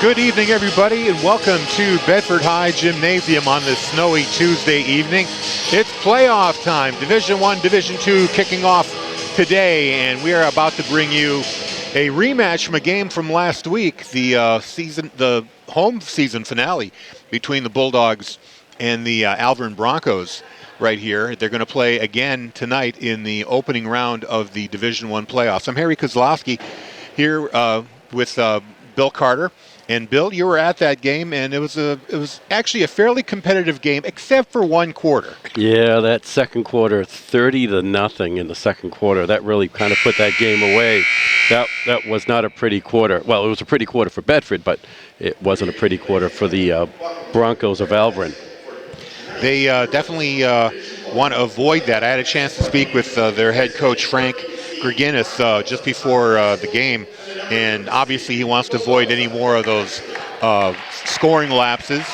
Good evening, everybody, and welcome to Bedford High Gymnasium on this snowy Tuesday evening. It's playoff time. Division I, Division II kicking off today, and we are about to bring you a rematch from a game from last week, the home season finale between the Bulldogs and the Alvirne Broncos right here. They're going to play again tonight in the opening round of the Division I playoffs. I'm Harry Kozlowski here with Bill Carter. And Bill, you were at that game, and it was actually a fairly competitive game, except for one quarter. Yeah, that second quarter, 30-0 in the second quarter. That really kind of put that game away. That was not a pretty quarter. Well, it was a pretty quarter for Bedford, but it wasn't a pretty quarter for the Broncos of Alvirne. They definitely want to avoid that. I had a chance to speak with their head coach, Frank Griginis, just before the game. And obviously he wants to avoid any more of those scoring lapses.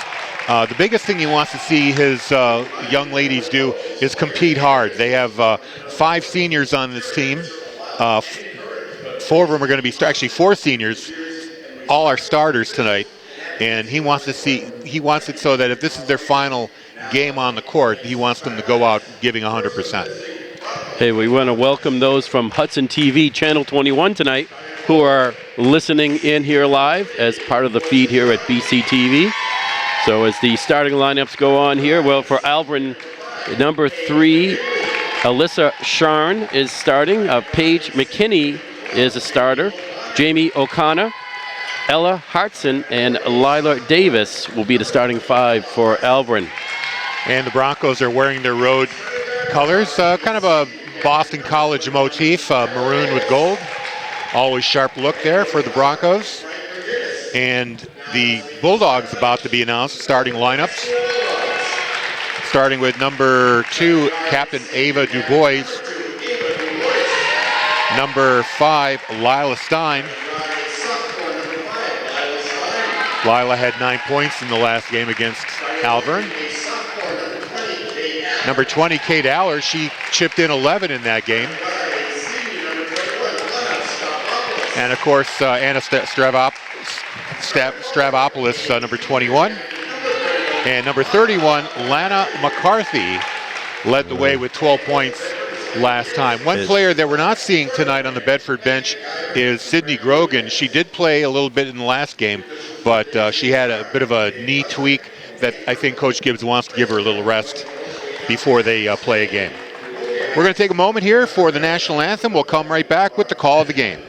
The biggest thing he wants to see his young ladies do is compete hard. They have 5 seniors on this team. 4 of them are going to be, actually 4 seniors, all are starters tonight. And he wants it so that if this is their final game on the court, he wants them to go out giving 100%. Hey, we want to welcome those from Hudson TV, Channel 21 tonight, who are listening in here live as part of the feed here at BCTV. So as the starting lineups go on here, well, for Alvirne, number 3, Alyssa Sharn is starting. Paige McKinney is a starter. Jamie O'Connor, Ella Hartson, and Lila Davis will be the starting 5 for Alvirne. And the Broncos are wearing their road colors, kind of a Boston College motif, maroon with gold. Always sharp look there for the Broncos. And the Bulldogs about to be announced, starting lineups. Starting with number 2, Captain Ava Dubois. Number 5, Lila Stein. Lila had 9 points in the last game against Alvirne. Number 20, Kate Aller, she chipped in 11 in that game. And of course, Anna Stravopoulos, number 21. And number 31, Lana McCarthy, led the way with 12 points last time. One player that we're not seeing tonight on the Bedford bench is Sydney Grogan. She did play a little bit in the last game, but she had a bit of a knee tweak that I think Coach Gibbs wants to give her a little rest before they play a game. We're going to take a moment here for the national anthem. We'll come right back with the call of the game.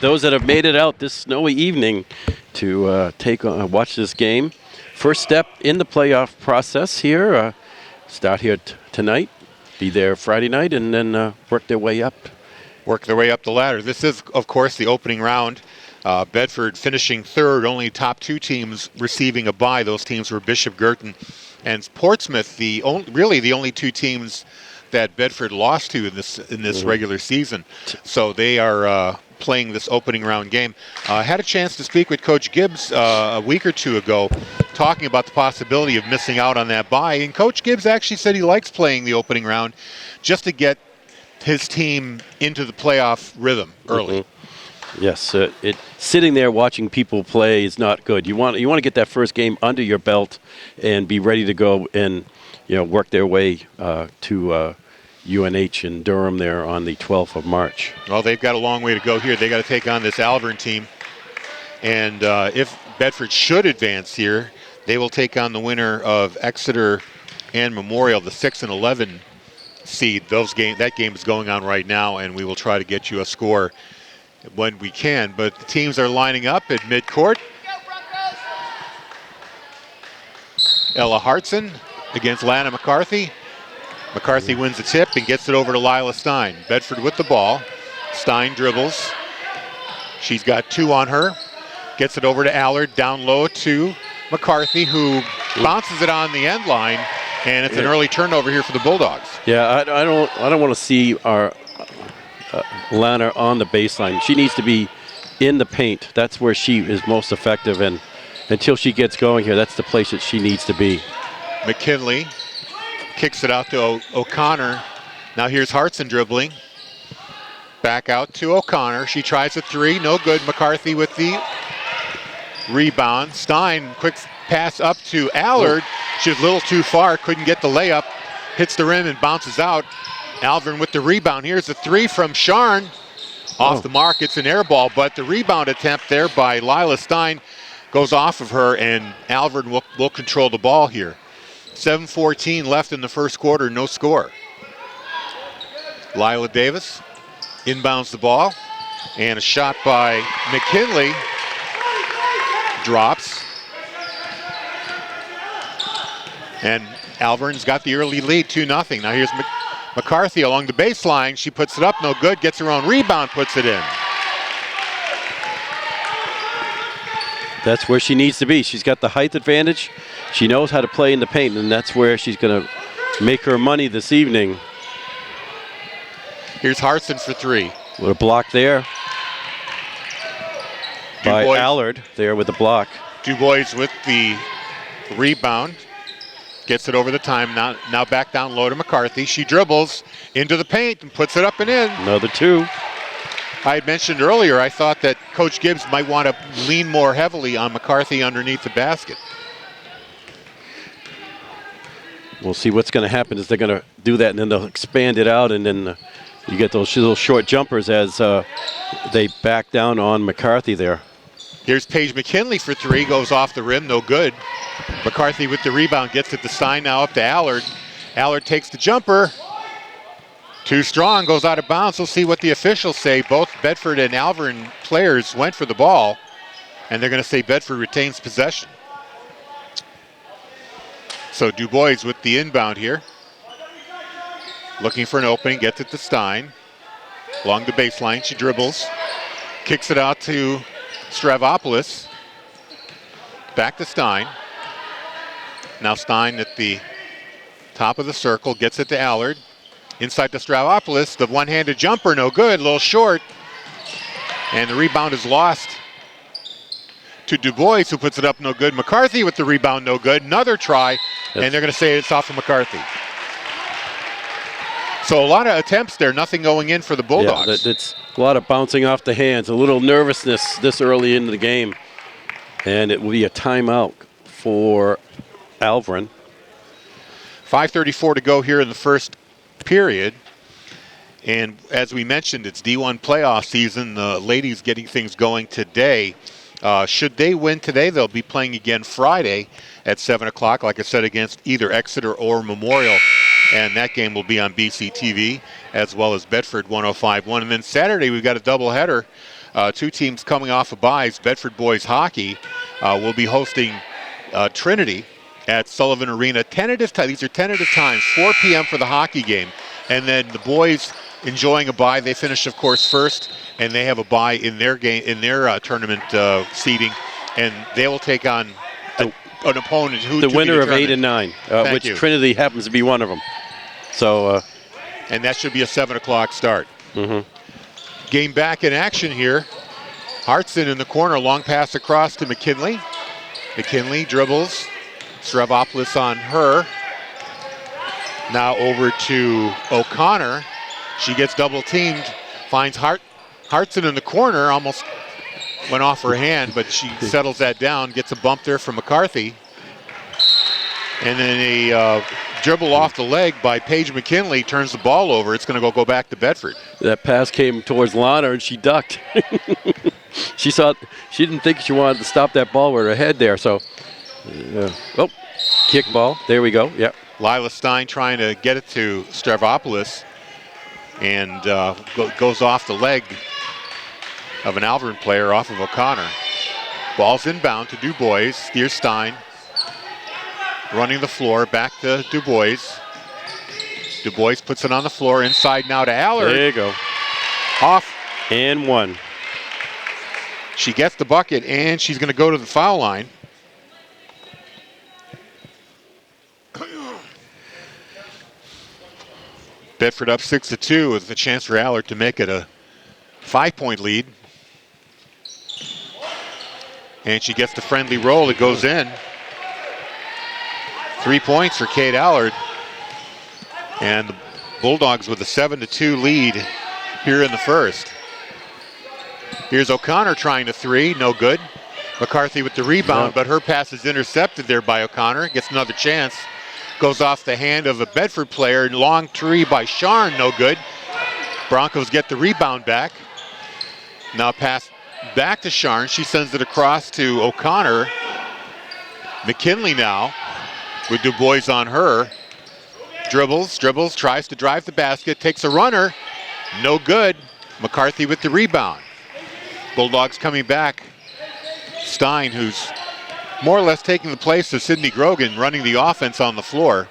Those that have made it out this snowy evening to watch this game. First step in the playoff process here. Start here tonight, be there Friday night, and then work their way up. Work their way up the ladder. This is, of course, the opening round. Bedford finishing third, only top 2 teams receiving a bye. Those teams were Bishop Girton and Portsmouth, really the only 2 teams that Bedford lost to in this regular season. So they are playing this opening round game. I had a chance to speak with Coach Gibbs a week or 2 ago, talking about the possibility of missing out on that bye. And Coach Gibbs actually said he likes playing the opening round just to get his team into the playoff rhythm early. Yes, sitting there watching people play is not good. You want to get that first game under your belt and be ready to go and work their way to UNH in Durham there on the 12th of March. Well, they've got a long way to go here. They got to take on this Alvern team, and if Bedford should advance here, they will take on the winner of Exeter and Memorial, the 6 and 11 seed. That game is going on right now, and we will try to get you a score when we can. But the teams are lining up at midcourt. Ella Hartson against Lana McCarthy. McCarthy wins the tip and gets it over to Lila Stein. Bedford with the ball. Stein dribbles. She's got 2 on her. Gets it over to Allard, down low to McCarthy, who bounces it on the end line, and it's an early turnover here for the Bulldogs. Yeah, I don't want to see our Lana on the baseline. She needs to be in the paint. That's where she is most effective, and until she gets going here, that's the place that she needs to be. McKinley kicks it out to O'Connor. Now here's Hartson dribbling. Back out to O'Connor. She tries a 3, no good. McCarthy with the rebound. Stein, quick pass up to Allard. She was a little too far, couldn't get the layup. Hits the rim and bounces out. Alvern with the rebound. Here's a 3 from Sharn. Off the mark, it's an air ball, but the rebound attempt there by Lila Stein goes off of her, and Alvern will control the ball here. 7:14 left in the first quarter, no score. Lila Davis inbounds the ball, and a shot by McKinley drops. And Alvern's got the early lead, 2-0. Now here's McCarthy along the baseline. She puts it up, no good, gets her own rebound, puts it in. That's where she needs to be. She's got the height advantage. She knows how to play in the paint, and that's where she's going to make her money this evening. Here's Hartson for 3. With a block there by Allard there with the block. Dubois with the rebound. Gets it over the time. Now back down low to McCarthy. She dribbles into the paint and puts it up and in. Another 2. I had mentioned earlier, I thought that Coach Gibbs might want to lean more heavily on McCarthy underneath the basket. We'll see what's going to happen is they're going to do that, and then they'll expand it out, and then you get those little short jumpers as they back down on McCarthy there. Here's Paige McKinley for 3, goes off the rim, no good. McCarthy with the rebound, gets it to Stein, now up to Allard. Allard takes the jumper. Too strong, goes out of bounds. We'll see what the officials say. Both Bedford and Alvern players went for the ball, and they're going to say Bedford retains possession. So Dubois with the inbound here. Looking for an opening, gets it to Stein. Along the baseline, she dribbles. Kicks it out to Stravopoulos. Back to Stein. Now Stein at the top of the circle, gets it to Allard. Inside to Stravopoulos, the one-handed jumper, no good, a little short. And the rebound is lost to Dubois, who puts it up, no good. McCarthy with the rebound, no good. Another try, and they're going to say it's off of McCarthy. So a lot of attempts there, nothing going in for the Bulldogs. Yeah, it's a lot of bouncing off the hands, a little nervousness this early into the game. And it will be a timeout for Alvern. 5:34 to go here in the first period. And as we mentioned, it's D1 playoff season. The ladies getting things going today. Should they win today, they'll be playing again Friday at 7 o'clock, like I said, against either Exeter or Memorial. And that game will be on BCTV, as well as Bedford 105.1. And then Saturday, we've got a doubleheader. 2 teams coming off of byes. Bedford boys hockey will be hosting Trinity at Sullivan Arena. Tentative time. These are tentative times. 4 p.m. for the hockey game. And then the boys enjoying a bye. They finish, of course, first, and they have a bye in their game, in their tournament seeding, and they will take on an opponent who the winner of 8 and 9, which you. Trinity happens to be one of them. So, and that should be a 7 o'clock start. Game back in action here. Hartson in the corner, long pass across to McKinley. McKinley dribbles. Stravopoulos on her. Now over to O'Connor. She gets double teamed, finds Hartson in the corner, almost went off her hand, but she settles that down, gets a bump there from McCarthy. And then a dribble off the leg by Paige McKinley turns the ball over. It's going to go back to Bedford. That pass came towards Lana, and she ducked. She didn't think she wanted to stop that ball with her head there. So, kick ball. There we go. Yep. Lila Stein trying to get it to Stavropoulos, and goes off the leg of an Alvirne player off of O'Connor. Ball's inbound to Dubois. Here's Stein running the floor back to Dubois. Dubois puts it on the floor, inside now to Allard. There you go. Off. And one. She gets the bucket, and she's going to go to the foul line. Bedford up 6-2 with a chance for Allard to make it a 5-point lead. And she gets the friendly roll. It goes in. 3 points for Kate Allard. And the Bulldogs with a 7-2 lead here in the first. Here's O'Connor trying to three. No good. McCarthy with the rebound, but her pass is intercepted there by O'Connor. Gets another chance. Goes off the hand of a Bedford player. Long three by Sharn. No good. Broncos get the rebound back. Now pass back to Sharn. She sends it across to O'Connor. McKinley now with Dubois on her. Dribbles, tries to drive the basket, takes a runner. No good. McCarthy with the rebound. Bulldogs coming back. Stein, who's more or less taking the place of Sydney Grogan, running the offense on the floor.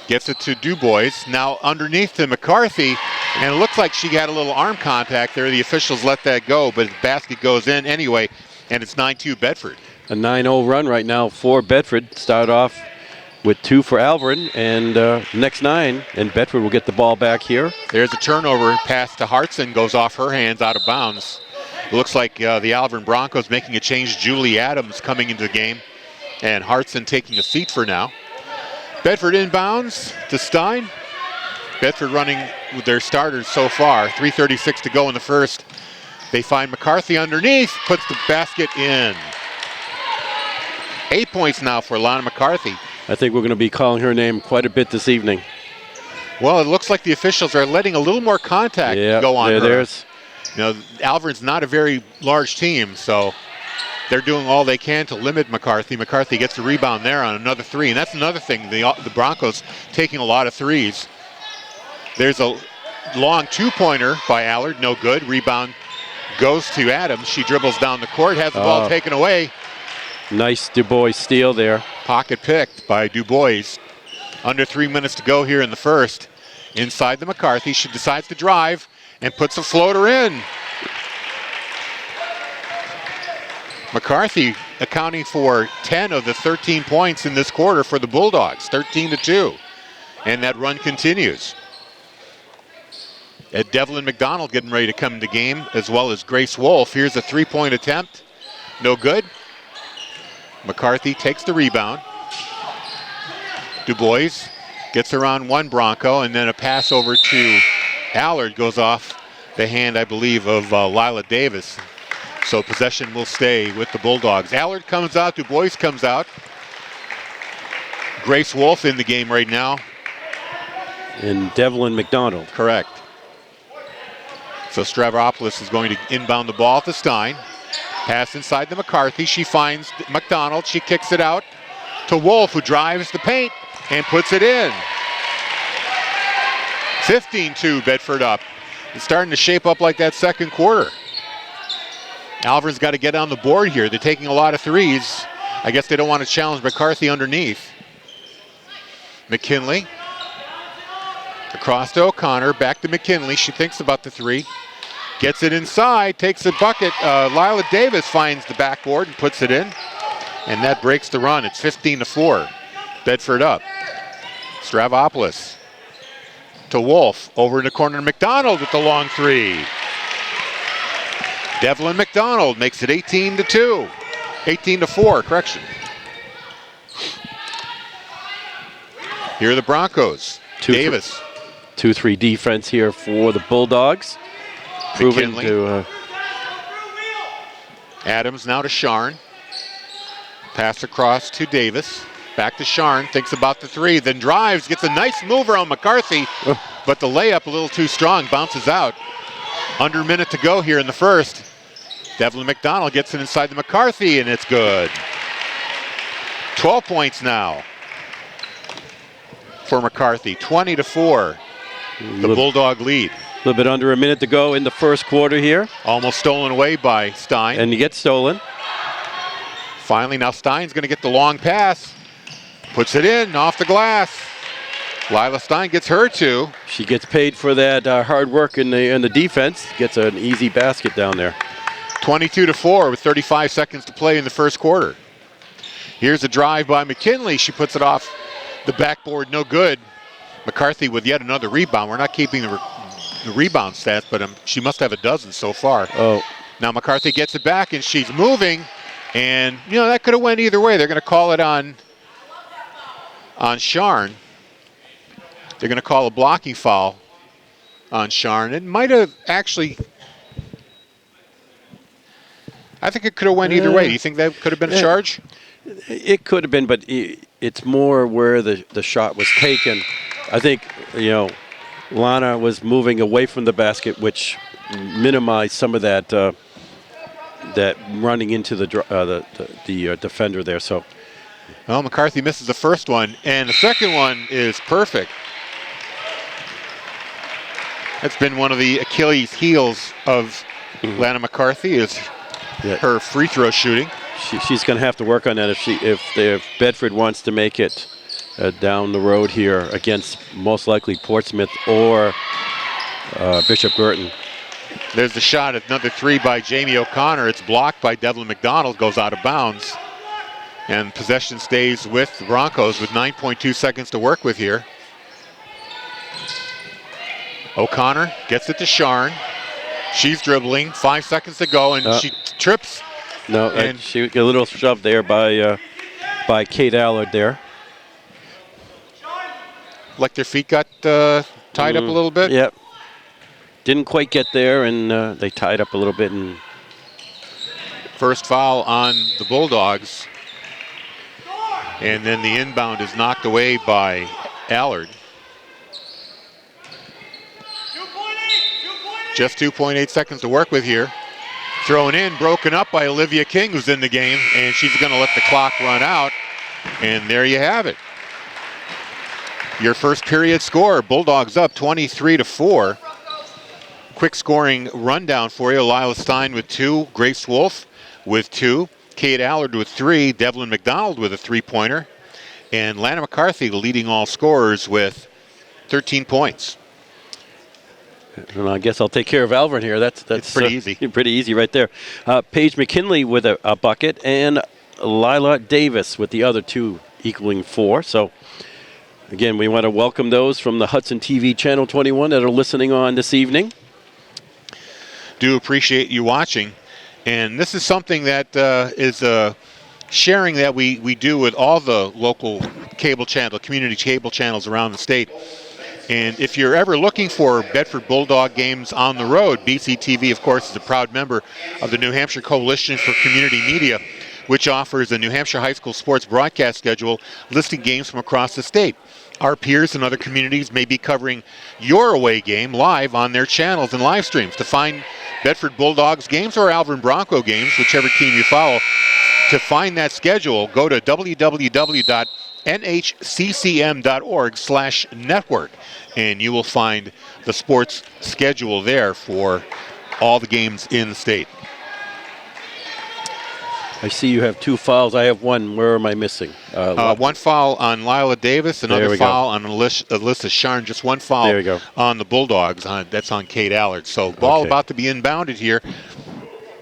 Gets it to Dubois. Now underneath to McCarthy, and it looks like she got a little arm contact there. The officials let that go, but the basket goes in anyway, and it's 9-2 Bedford. A 9-0 run right now for Bedford. Start off with 2 for Alvirne, and next 9, and Bedford will get the ball back here. There's a turnover pass to Hartson, goes off her hands, out of bounds. It looks like the Alvirne Broncos making a change. Julie Adams coming into the game, and Hartson taking a seat for now. Bedford inbounds to Stein. Bedford running with their starters so far. 3:36 to go in the first. They find McCarthy underneath, puts the basket in. 8 points now for Lana McCarthy. I think we're going to be calling her name quite a bit this evening. Well, it looks like the officials are letting a little more contact go on her. There's. You know, Alvirne's not a very large team, so they're doing all they can to limit McCarthy. McCarthy gets the rebound there on another three, and that's another thing. The Broncos taking a lot of threes. There's a long two-pointer by Allard, no good. Rebound goes to Adams. She dribbles down the court, has the ball taken away. Nice Dubois steal there. Pocket picked by Dubois. Under 3 minutes to go here in the first. Inside the McCarthy, she decides to drive and puts a floater in. McCarthy accounting for 10 of the 13 points in this quarter for the Bulldogs, 13-2. And that run continues. Devlin McDonald getting ready to come into game, as well as Grace Wolf. Here's a three-point attempt. No good. McCarthy takes the rebound. Dubois gets around one Bronco, and then a pass over to Allard goes off the hand, I believe, of Lila Davis. So possession will stay with the Bulldogs. Allard comes out, Dubois comes out. Grace Wolf in the game right now. And Devlin McDonald. Correct. So Stavropoulos is going to inbound the ball to Stein. Pass inside to McCarthy. She finds McDonald. She kicks it out to Wolf, who drives the paint and puts it in. 15-2, Bedford up. It's starting to shape up like that second quarter. Alvirne's got to get on the board here. They're taking a lot of threes. I guess they don't want to challenge McCarthy underneath. McKinley. Across to O'Connor, back to McKinley. She thinks about the three. Gets it inside, takes a bucket. Lila Davis finds the backboard and puts it in. And that breaks the run. It's 15-4. Bedford up. Stavropoulos to Wolf. Over in the corner, McDonald with the long three. Devlin McDonald makes it 18-2. 18-4, correction. Here are the Broncos. Davis. 2-3 defense here for the Bulldogs. Proving McKinley. to... Adams now to Sharn. Pass across to Davis. Back to Sharn. Thinks about the three. Then drives. Gets a nice mover on McCarthy. But the layup a little too strong. Bounces out. Under a minute to go here in the first. Devlin McDonald gets it inside the McCarthy, and it's good. 12 points now for McCarthy. 20-4. The Bulldog lead. A little bit under a minute to go in the first quarter here. Almost stolen away by Stein. And you get stolen. Finally, now Stein's going to get the long pass. Puts it in, off the glass. Lila Stein gets her two. She gets paid for that hard work in the defense. Gets an easy basket down there. 22-4 with 35 seconds to play in the first quarter. Here's a drive by McKinley. She puts it off the backboard, no good. McCarthy with yet another rebound. We're not keeping the rebound stats, but she must have a dozen so far. Oh. Now McCarthy gets it back, and she's moving. And, that could have went either way. They're going to call it on Sharn. They're going to call a blocking foul on Sharn. It might have actually... I think it could have went either way. Do you think that could have been a charge? It could have been, but it's more where the shot was taken. I think, Lana was moving away from the basket, which minimized some of that that running into the defender there. So, well, McCarthy misses the first one, and the second one is perfect. That's been one of the Achilles heels of Lana McCarthy is her free throw shooting. She's going to have to work on that if Bedford wants to make it down the road here against most likely Portsmouth or Bishop Guertin. There's the shot at another three by Jamie O'Connor. It's blocked by Devlin McDonald, goes out of bounds. And possession stays with the Broncos with 9.2 seconds to work with here. O'Connor gets it to Sharn. She's dribbling, 5 seconds to go, and she trips. No, and she a little shove there by Kate Allard there. Like their feet got tied up a little bit? Yep. Didn't quite get there, and they tied up a little bit. And first foul on the Bulldogs. And then the inbound is knocked away by Allard. Just 2.8 seconds to work with here. Thrown in, broken up by Olivia King, who's in the game, and she's going to let the clock run out. And there you have it. Your first period score, Bulldogs up 23-4. Quick scoring rundown for you. Lila Stein with 2, Grace Wolf with 2, Kate Allard with 3, Devlin McDonald with a 3-pointer, and Lana McCarthy leading all scorers with 13 points. And I guess I'll take care of Alvin here. That's pretty easy. Pretty easy right there. Paige McKinley with a bucket, and Lila Davis with the other 2 equaling 4. So, again, we want to welcome those from the Hudson TV Channel 21 that are listening on this evening. Do appreciate you watching. And this is something that is sharing that we do with all the local community cable channels around the state. And if you're ever looking for Bedford Bulldog games on the road, BCTV, of course, is a proud member of the New Hampshire Coalition for Community Media, which offers a New Hampshire high school sports broadcast schedule listing games from across the state. Our peers in other communities may be covering your away game live on their channels and live streams. To find Bedford Bulldogs games or Alvin Bronco games, whichever team you follow, to find that schedule, go to www.nhccm.org/network, and you will find the sports schedule there for all the games in the state. I see you have 2 fouls. I have 1. Where am I missing? 1 foul on Lila Davis, another foul on Alyssa Sharn, just 1 foul on the Bulldogs. That's on Kate Allard. So ball about to be inbounded here.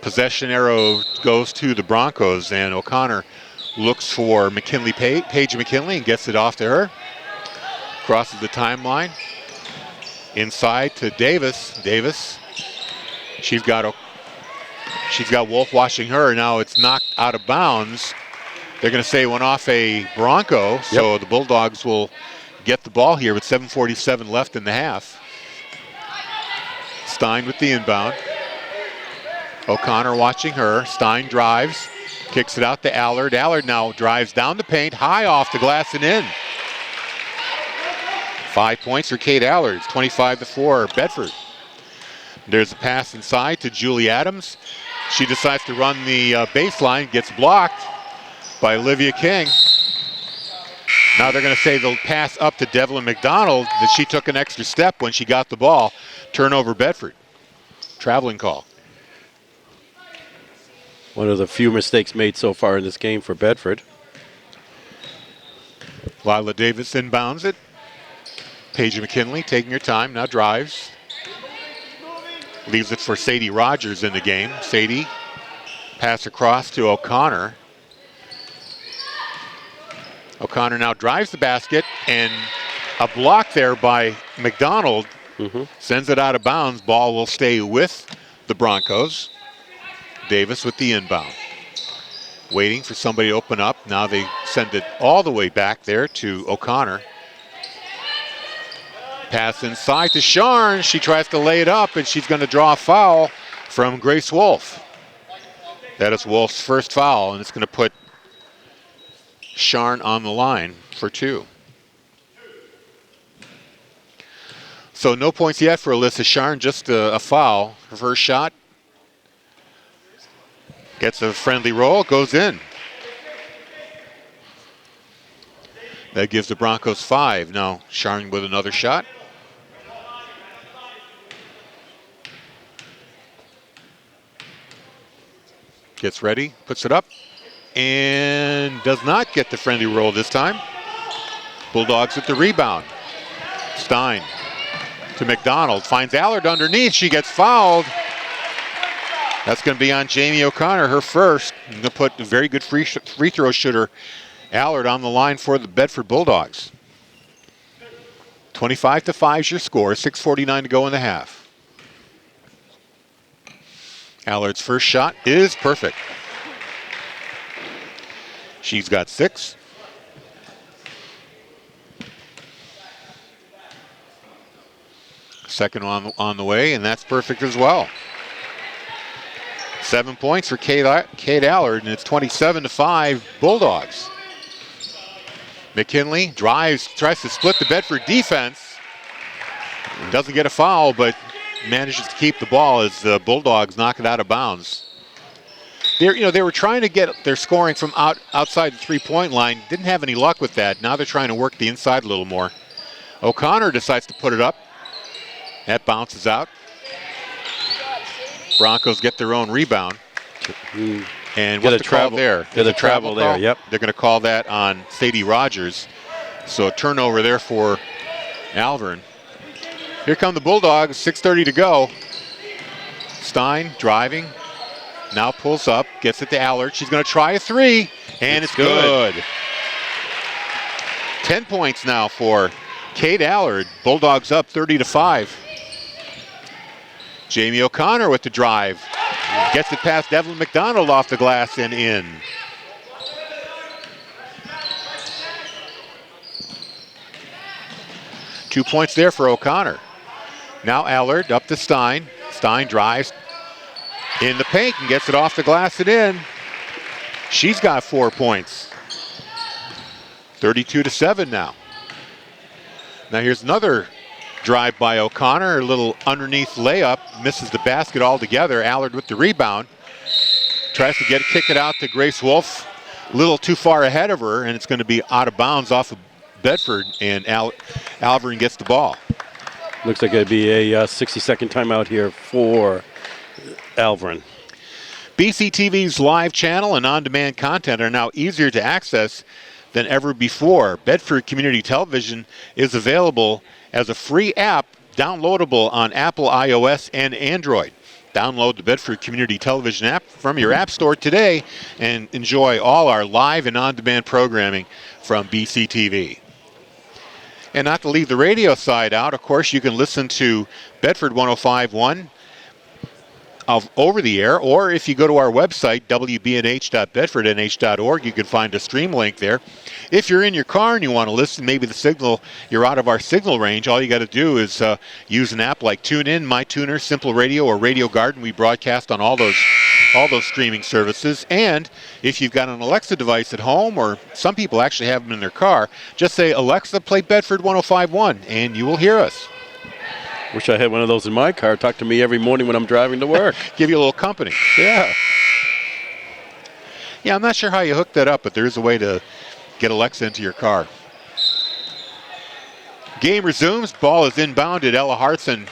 Possession arrow goes to the Broncos, and O'Connor looks for Paige McKinley, and gets it off to her. Crosses the timeline. Inside to Davis. She's got Wolf watching her. Now it's knocked out of bounds. They're going to say it went off a Bronco, so the Bulldogs will get the ball here with 7:47 left in the half. Stein with the inbound. O'Connor watching her. Stein drives, kicks it out to Allard. Allard now drives down the paint, high off the glass and in. 5 points for Kate Allard. It's 25-4 Bedford. There's a pass inside to Julie Adams. She decides to run the baseline, gets blocked by Olivia King. Now they're going to say they'll pass up to Devlin McDonald, that she took an extra step when she got the ball. Turnover Bedford. Traveling call. One of the few mistakes made so far in this game for Bedford. Lila Davis inbounds it. Paige McKinley taking her time, now drives. Leaves it for Sadie Rogers in the game. Sadie, pass across to O'Connor. O'Connor now drives the basket, and a block there by McDonald sends it out of bounds. Ball will stay with the Broncos. Davis with the inbound. Waiting for somebody to open up. Now they send it all the way back there to O'Connor. Pass inside to Sharn. She tries to lay it up, and she's going to draw a foul from Grace Wolf. That is Wolf's first foul, and it's going to put Sharn on the line for 2. So no points yet for Alyssa Sharn, just a foul. Her first shot. Gets a friendly roll, goes in. That gives the Broncos 5. Now Sharn with another shot. Gets ready, puts it up, and does not get the friendly roll this time. Bulldogs with the rebound. Stein to McDonald, finds Allard underneath, she gets fouled. That's going to be on Jamie O'Connor, her first. Going to put a very good free throw shooter Allard on the line for the Bedford Bulldogs. 25-5 is your score, 6:49 to go in the half. Allard's first shot is perfect. She's got 6. Second on the way, and that's perfect as well. 7 points for Kate Allard, and it's 27-5 Bulldogs. McKinley drives, tries to split the Bedford defense. Doesn't get a foul, but manages to keep the ball as the Bulldogs knock it out of bounds. They were trying to get their scoring from outside the three-point line. Didn't have any luck with that. Now they're trying to work the inside a little more. O'Connor decides to put it up. That bounces out. Broncos get their own rebound. And what's the call there? Get a travel there, yep. They're going to call that on Sadie Rogers. So a turnover there for Alvern. Here come the Bulldogs, 6:30 to go. Stein driving, now pulls up, gets it to Allard. She's going to try a 3, and it's good. 10 points now for Kate Allard. Bulldogs up 30-5. Jamie O'Connor with the drive. Gets it past Devlin McDonald off the glass and in. Two points there for O'Connor. Now Allard up to Stein. Stein drives in the paint and gets it off the glass and in. She's got 4 points. 32-7 now. Now here's another drive by O'Connor, a little underneath layup, misses the basket altogether. Allard with the rebound. Tries to kick it out to Grace Wolf. A little too far ahead of her, and it's going to be out of bounds off of Bedford, and Alvern gets the ball. Looks like it'd be a 60-second timeout here for Alvern. BCTV's live channel and on-demand content are now easier to access than ever before. Bedford Community Television is available as a free app downloadable on Apple iOS and Android. Download the Bedford Community Television app from your app store today and enjoy all our live and on-demand programming from BCTV. And not to leave the radio side out, of course, you can listen to Bedford 105.1 over the air, or if you go to our website, wbnh.bedfordnh.org, you can find a stream link there. If you're in your car and you want to listen, maybe the signal, you're out of our signal range, all you got to do is use an app like TuneIn, MyTuner, Simple Radio, or Radio Garden. We broadcast on all those streaming services. And if you've got an Alexa device at home, or some people actually have them in their car, just say, Alexa, play Bedford 105.1, and you will hear us. Wish I had one of those in my car. Talk to me every morning when I'm driving to work. Give you a little company. Yeah. Yeah, I'm not sure how you hook that up, but there is a way to get Alexa into your car. Game resumes. Ball is inbounded. Ella Hartson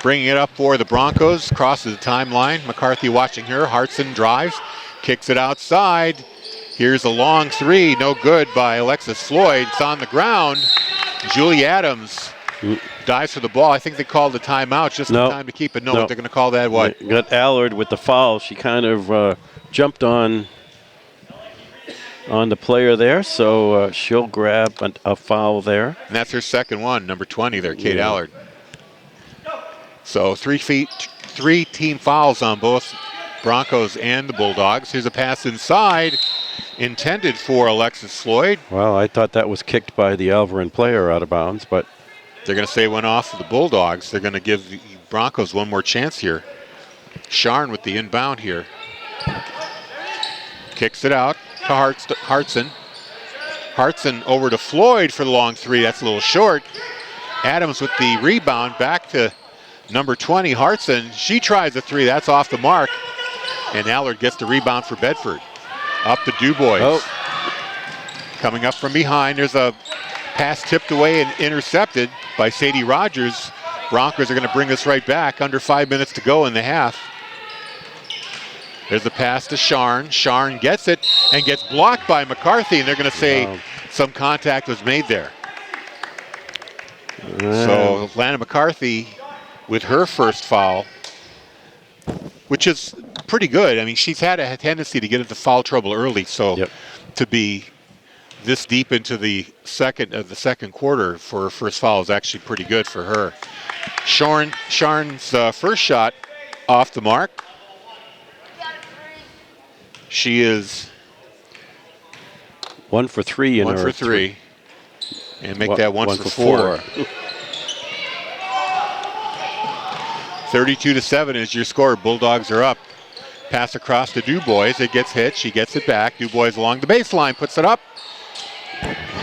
bringing it up for the Broncos. Crosses the timeline. McCarthy watching her. Hartson drives. Kicks it outside. Here's a long three. No good by Alexis Floyd. It's on the ground. Julie Adams dives for the ball. I think they called the timeout just in time to keep it. No, they're going to call that what? They got Allard with the foul. She kind of jumped on the player there, so she'll grab a foul there. And that's her second one, number 20 there, Kate Allard. So 3 team fouls on both Broncos and the Bulldogs. Here's a pass inside, intended for Alexis Floyd. Well, I thought that was kicked by the Alvarin player out of bounds, but they're going to say it went off of the Bulldogs. They're going to give the Broncos one more chance here. Sharn with the inbound here. Kicks it out to Hartson. Hartson over to Floyd for the long three. That's a little short. Adams with the rebound back to number 20, Hartson. She tries a three. That's off the mark. And Allard gets the rebound for Bedford. Up to DuBois. Coming up from behind. There's a pass tipped away and intercepted by Sadie Rogers. Broncos are going to bring this right back. Under 5 minutes to go in the half. There's the pass to Sharn. Sharn gets it and gets blocked by McCarthy, and they're going to say some contact was made there. So Lana McCarthy with her first foul, which is pretty good. I mean, she's had a tendency to get into foul trouble early, so to be this deep into the second quarter for her first foul is actually pretty good for her. Sharn's first shot off the mark. She is 1 for 3 in her 1 for 3. And make that one for four. 32-7 is your score. Bulldogs are up. Pass across to DuBois. It gets hit. She gets it back. DuBois along the baseline, puts it up.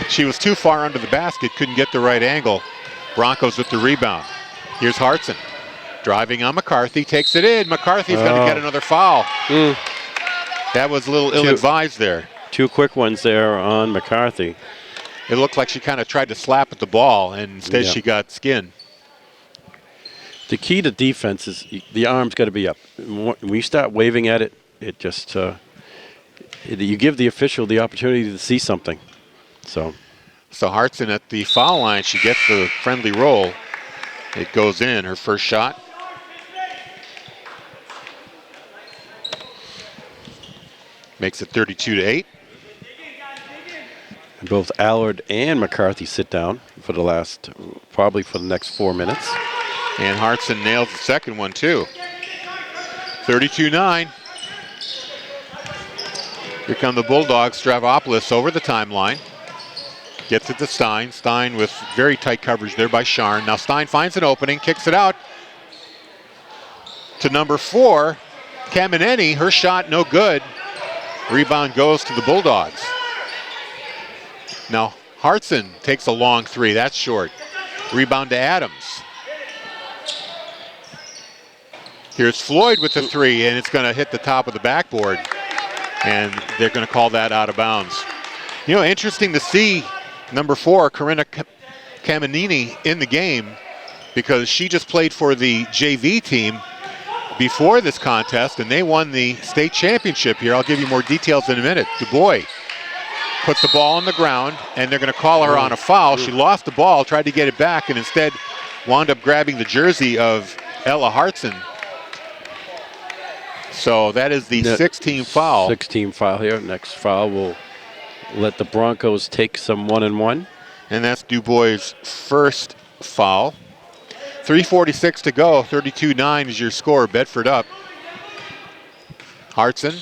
She was too far under the basket, couldn't get the right angle. Broncos with the rebound. Here's Hartson. Driving on McCarthy, takes it in. McCarthy's going to get another foul. That was a little ill-advised there. 2 quick ones there on McCarthy. It looked like she kind of tried to slap at the ball, and instead she got skinned. The key to defense is the arm's got to be up. When you start waving at it, it just you give the official the opportunity to see something. So Hartson at the foul line, she gets the friendly roll. It goes in, her first shot. Makes it 32-8. And both Allard and McCarthy sit down for probably for the next 4 minutes. And Hartson nails the second one too. 32-9. Here come the Bulldogs. Stravopoulos over the timeline. Gets it to Stein. Stein with very tight coverage there by Sharn. Now Stein finds an opening, kicks it out to number 4, Camineni. Her shot no good. Rebound goes to the Bulldogs. Now Hartson takes a long three. That's short. Rebound to Adams. Here's Floyd with the three, and it's going to hit the top of the backboard. And they're going to call that out of bounds. You know, interesting to see number 4, Corinna Camineni, in the game, because she just played for the JV team before this contest, and they won the state championship here. I'll give you more details in a minute. DuBois puts the ball on the ground, and they're going to call her on a foul. She lost the ball, tried to get it back, and instead wound up grabbing the jersey of Ella Hartson. So that is the 6-team foul. 6-team foul here. Next foul will let the Broncos take some 1-and-1. And that's DuBois' first foul. 3:46 to go. 32-9 is your score. Bedford up. Hartson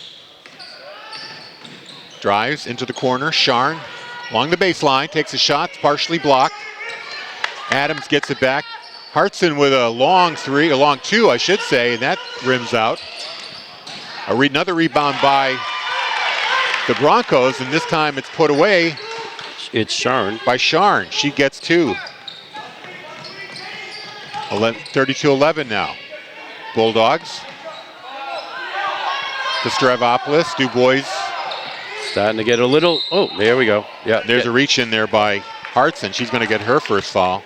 drives into the corner. Sharn along the baseline, takes a shot, partially blocked. Adams gets it back. Hartson with a long three, a long two, I should say, and that rims out. Another rebound by the Broncos, and this time it's put away. It's Sharn. By Sharn. She gets two. 32-11 now. Bulldogs. To Stravopoulos. Du Bois. Starting to get a little, oh, there we go. Yeah. There's a reach in there by Hartson. She's going to get her first foul.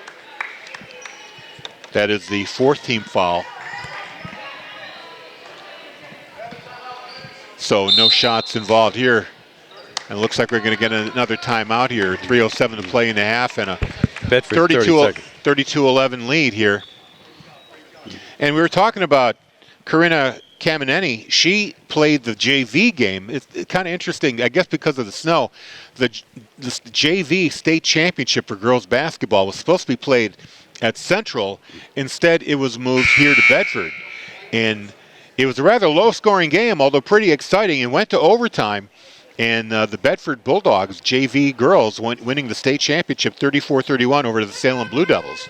That is the fourth team foul. So no shots involved here. And it looks like we're going to get another timeout here. 3:07 to play in the half and a 32-11 lead here. And we were talking about Karina Camineni. She played the JV game. It's kind of interesting, I guess because of the snow. The JV state championship for girls basketball was supposed to be played at Central. Instead, it was moved here to Bedford. And it was a rather low-scoring game, although pretty exciting. It went to overtime. And the Bedford Bulldogs, JV girls, winning the state championship 34-31 over the Salem Blue Devils.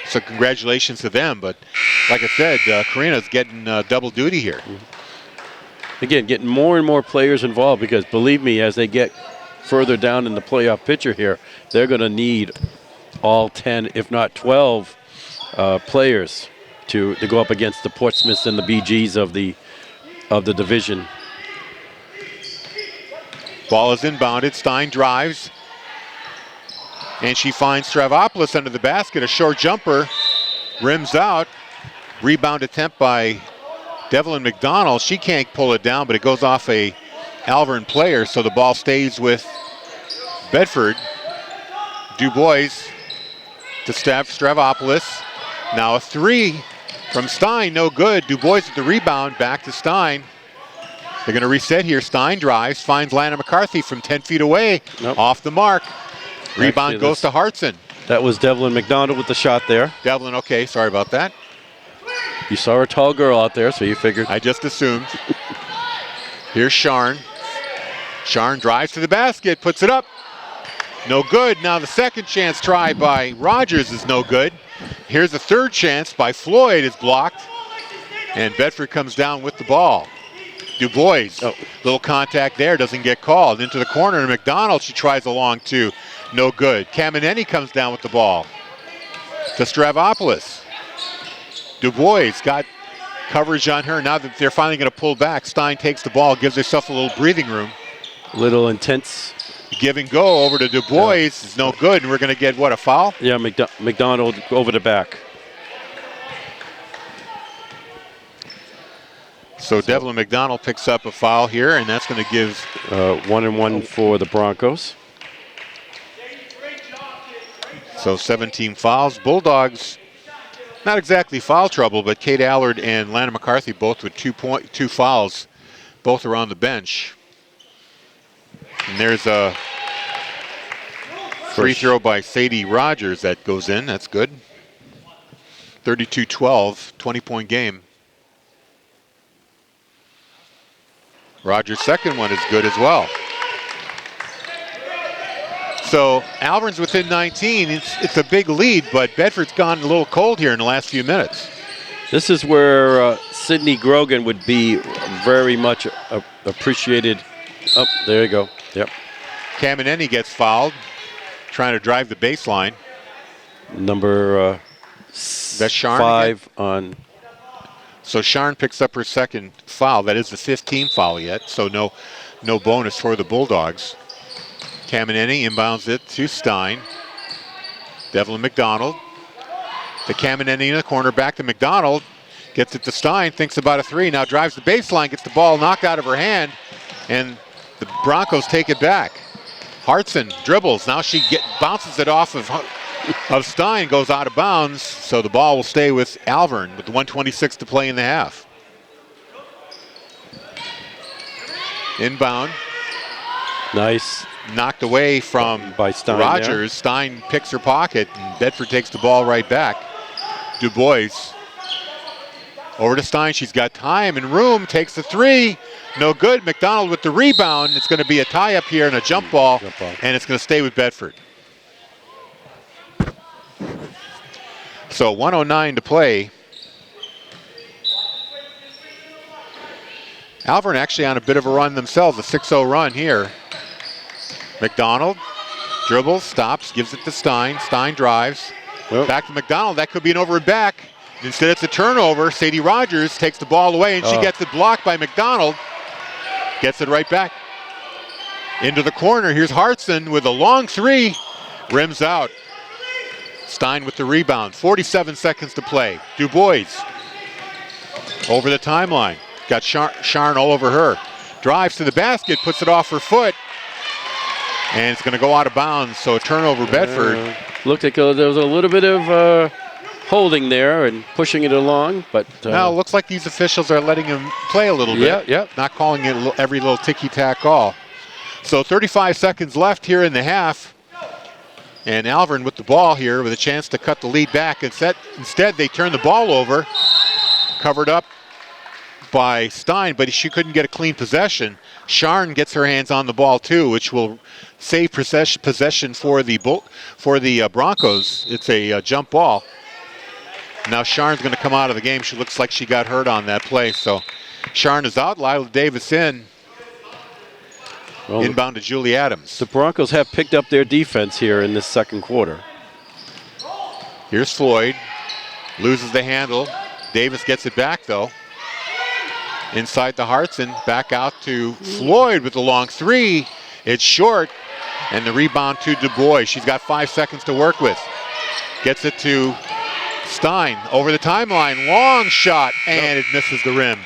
So congratulations to them. But like I said, Karina's getting double duty here. Again, getting more and more players involved because believe me, as they get further down in the playoff picture here, they're going to need all 10, if not 12 players to go up against the Portsmouths and the BGs of the division. Ball is inbounded. Stein drives. And she finds Stravopoulos under the basket. A short jumper. Rims out. Rebound attempt by Devlin McDonald. She can't pull it down, but it goes off a Alvirne player, so the ball stays with Bedford. Du Bois to Stravopoulos. Now a three from Stein. No good. Du Bois with the rebound. Back to Stein. They're going to reset here. Stein drives, finds Lana McCarthy from 10 feet away. Nope. Off the mark. Rebound goes to Hartson. That was Devlin McDonald with the shot there. Devlin, okay, sorry about that. You saw a tall girl out there, so you figured. I just assumed. Here's Sharn. Sharn drives to the basket, puts it up. No good. Now the second chance try by Rogers is no good. Here's a third chance by Floyd is blocked. And Bedford comes down with the ball. Du Bois, little contact there, doesn't get called. Into the corner, and McDonald, she tries a long two. No good. Camineni comes down with the ball to Stravopoulos. Du Bois got coverage on her. Now that they're finally going to pull back, Stein takes the ball, gives herself a little breathing room. Little intense. Give and go over to Du Bois is no good, and we're going to get, what, a foul? Yeah, McDonald over the back. So Devlin McDonald picks up a foul here, and that's going to give 1-1 for the Broncos. So 17 fouls. Bulldogs, not exactly foul trouble, but Kate Allard and Lana McCarthy both with 2 fouls. Both are on the bench. And there's a free throw by Sadie Rogers that goes in. That's good. 32-12, 20-point game. Rogers' second one is good as well. So Alvirne's within 19. It's a big lead, but Bedford's gone a little cold here in the last few minutes. This is where Sydney Grogan would be very much appreciated. Oh, there you go. Yep. Camineni gets fouled, trying to drive the baseline. Number that's Sharn 5 again? On. So Sharn picks up her second foul. That is the 15th foul yet, so no bonus for the Bulldogs. Camineni inbounds it to Stein. Devlin McDonald. To Camineni in the corner, back to McDonald. Gets it to Stein, thinks about a three, now drives the baseline, gets the ball knocked out of her hand, and the Broncos take it back. Hartson dribbles, now she bounces it off of Stein, goes out of bounds, so the ball will stay with Alvirne with 1:26 to play in the half. Inbound. Nice. Knocked away from by Stein Rogers. there. Stein picks her pocket, and Bedford takes the ball right back. Du Bois Over to Stein. She's got time and room. Takes the three. No good. McDonald with the rebound. It's going to be a tie-up here and a jump ball. And it's going to stay with Bedford. So 1:09 to play. Alvirne actually on a bit of a run themselves. A 6-0 run here. McDonald dribbles, stops, gives it to Stein. Stein drives. Well, back to McDonald. That could be an over and back. Instead, it's a turnover. Sadie Rogers takes the ball away, and she gets it blocked by McDonald. Gets it right back. Into the corner. Here's Hartson with a long three. Rims out. Stein with the rebound. 47 seconds to play. Dubois over the timeline. Got Sharn all over her. Drives to the basket, puts it off her foot. And it's going to go out of bounds, so a turnover Bedford. Looked like there was a little bit of holding there and pushing it along, but now it looks like these officials are letting him play a little bit. Yeah. Not calling it every little ticky-tack call. So 35 seconds left here in the half. And Alvirne with the ball here with a chance to cut the lead back. Instead, they turn the ball over, covered up by Stein, but she couldn't get a clean possession. Sharn gets her hands on the ball too, which will save possession for the Broncos. It's a jump ball. Now Sharn's going to come out of the game. She looks like she got hurt on that play. So Sharn is out. Lila Davis in. Well, inbound to Julie Adams. The Broncos have picked up their defense here in this second quarter. Here's Floyd. Loses the handle. Davis gets it back though. Inside the Hartson. Back out to Floyd with the long three. It's short. And the rebound to Dubois. She's got 5 seconds to work with. Gets it to Stein over the timeline. Long shot. And it misses the rim.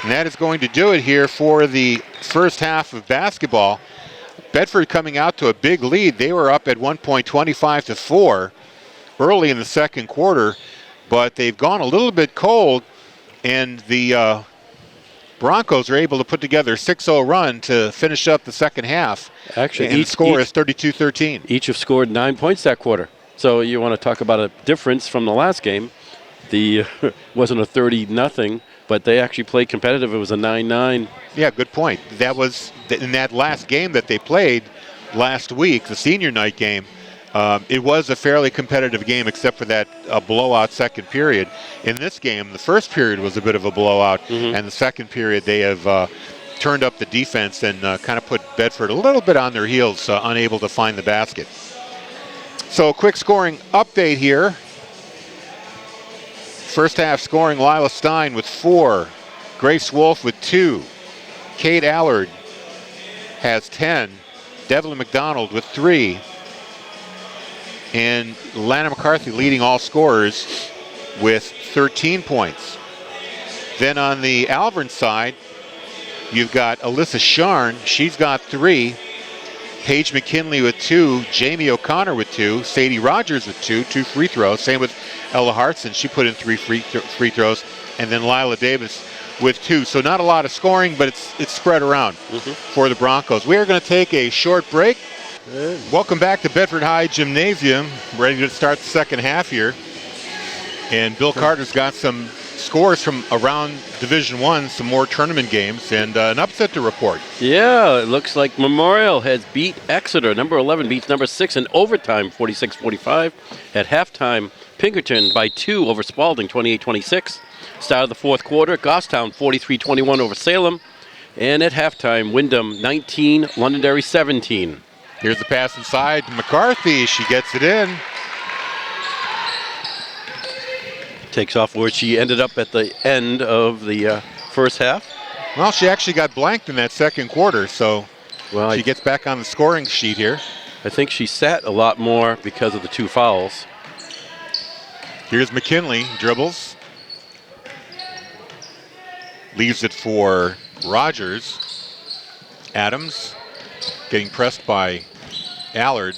And that is going to do it here for the first half of basketball. Bedford coming out to a big lead. They were up at one point 25-4 early in the second quarter, but they've gone a little bit cold, and the Broncos are able to put together a 6-0 run to finish up the second half. Actually, and the score is 32-13. Each have scored 9 points that quarter. So you want to talk about a difference from the last game. The wasn't a 30-0. But they actually played competitive. It was a 9-9. Yeah, good point. That was in that last game that they played last week, the senior night game. It was a fairly competitive game except for that blowout second period. In this game, the first period was a bit of a blowout, and the second period they have turned up the defense and kind of put Bedford a little bit on their heels, unable to find the basket. So a quick scoring update here. First half scoring, Lila Stein with 4, Grace Wolf with 2, Kate Allard has 10, Devlin McDonald with 3, and Lana McCarthy leading all scorers with 13 points. Then on the Alvirne side, you've got Alyssa Sharn, she's got 3, Paige McKinley with 2, Jamie O'Connor with 2, Sadie Rogers with 2 free throws. Same with Ella Hartson, she put in 3 free throws, and then Lila Davis with 2. So not a lot of scoring, but it's spread around for the Broncos. We are going to take a short break. Welcome back to Bedford High Gymnasium. Ready to start the second half here. And Bill Carter's got some scores from around Division I, some more tournament games, and an upset to report. Yeah, it looks like Memorial has beat Exeter. Number 11 beats number 6 in overtime, 46-45. At halftime, Pinkerton by 2 over Spalding, 28-26. Start of the fourth quarter, Goffstown 43-21 over Salem. And at halftime, Wyndham 19, Londonderry 17. Here's the pass inside to McCarthy. She gets it in. Takes off where she ended up at the end of the first half. Well, she actually got blanked in that second quarter, so she gets back on the scoring sheet here. I think she sat a lot more because of the 2 fouls. Here's McKinley, dribbles. Leaves it for Rogers. Adams getting pressed by Allard.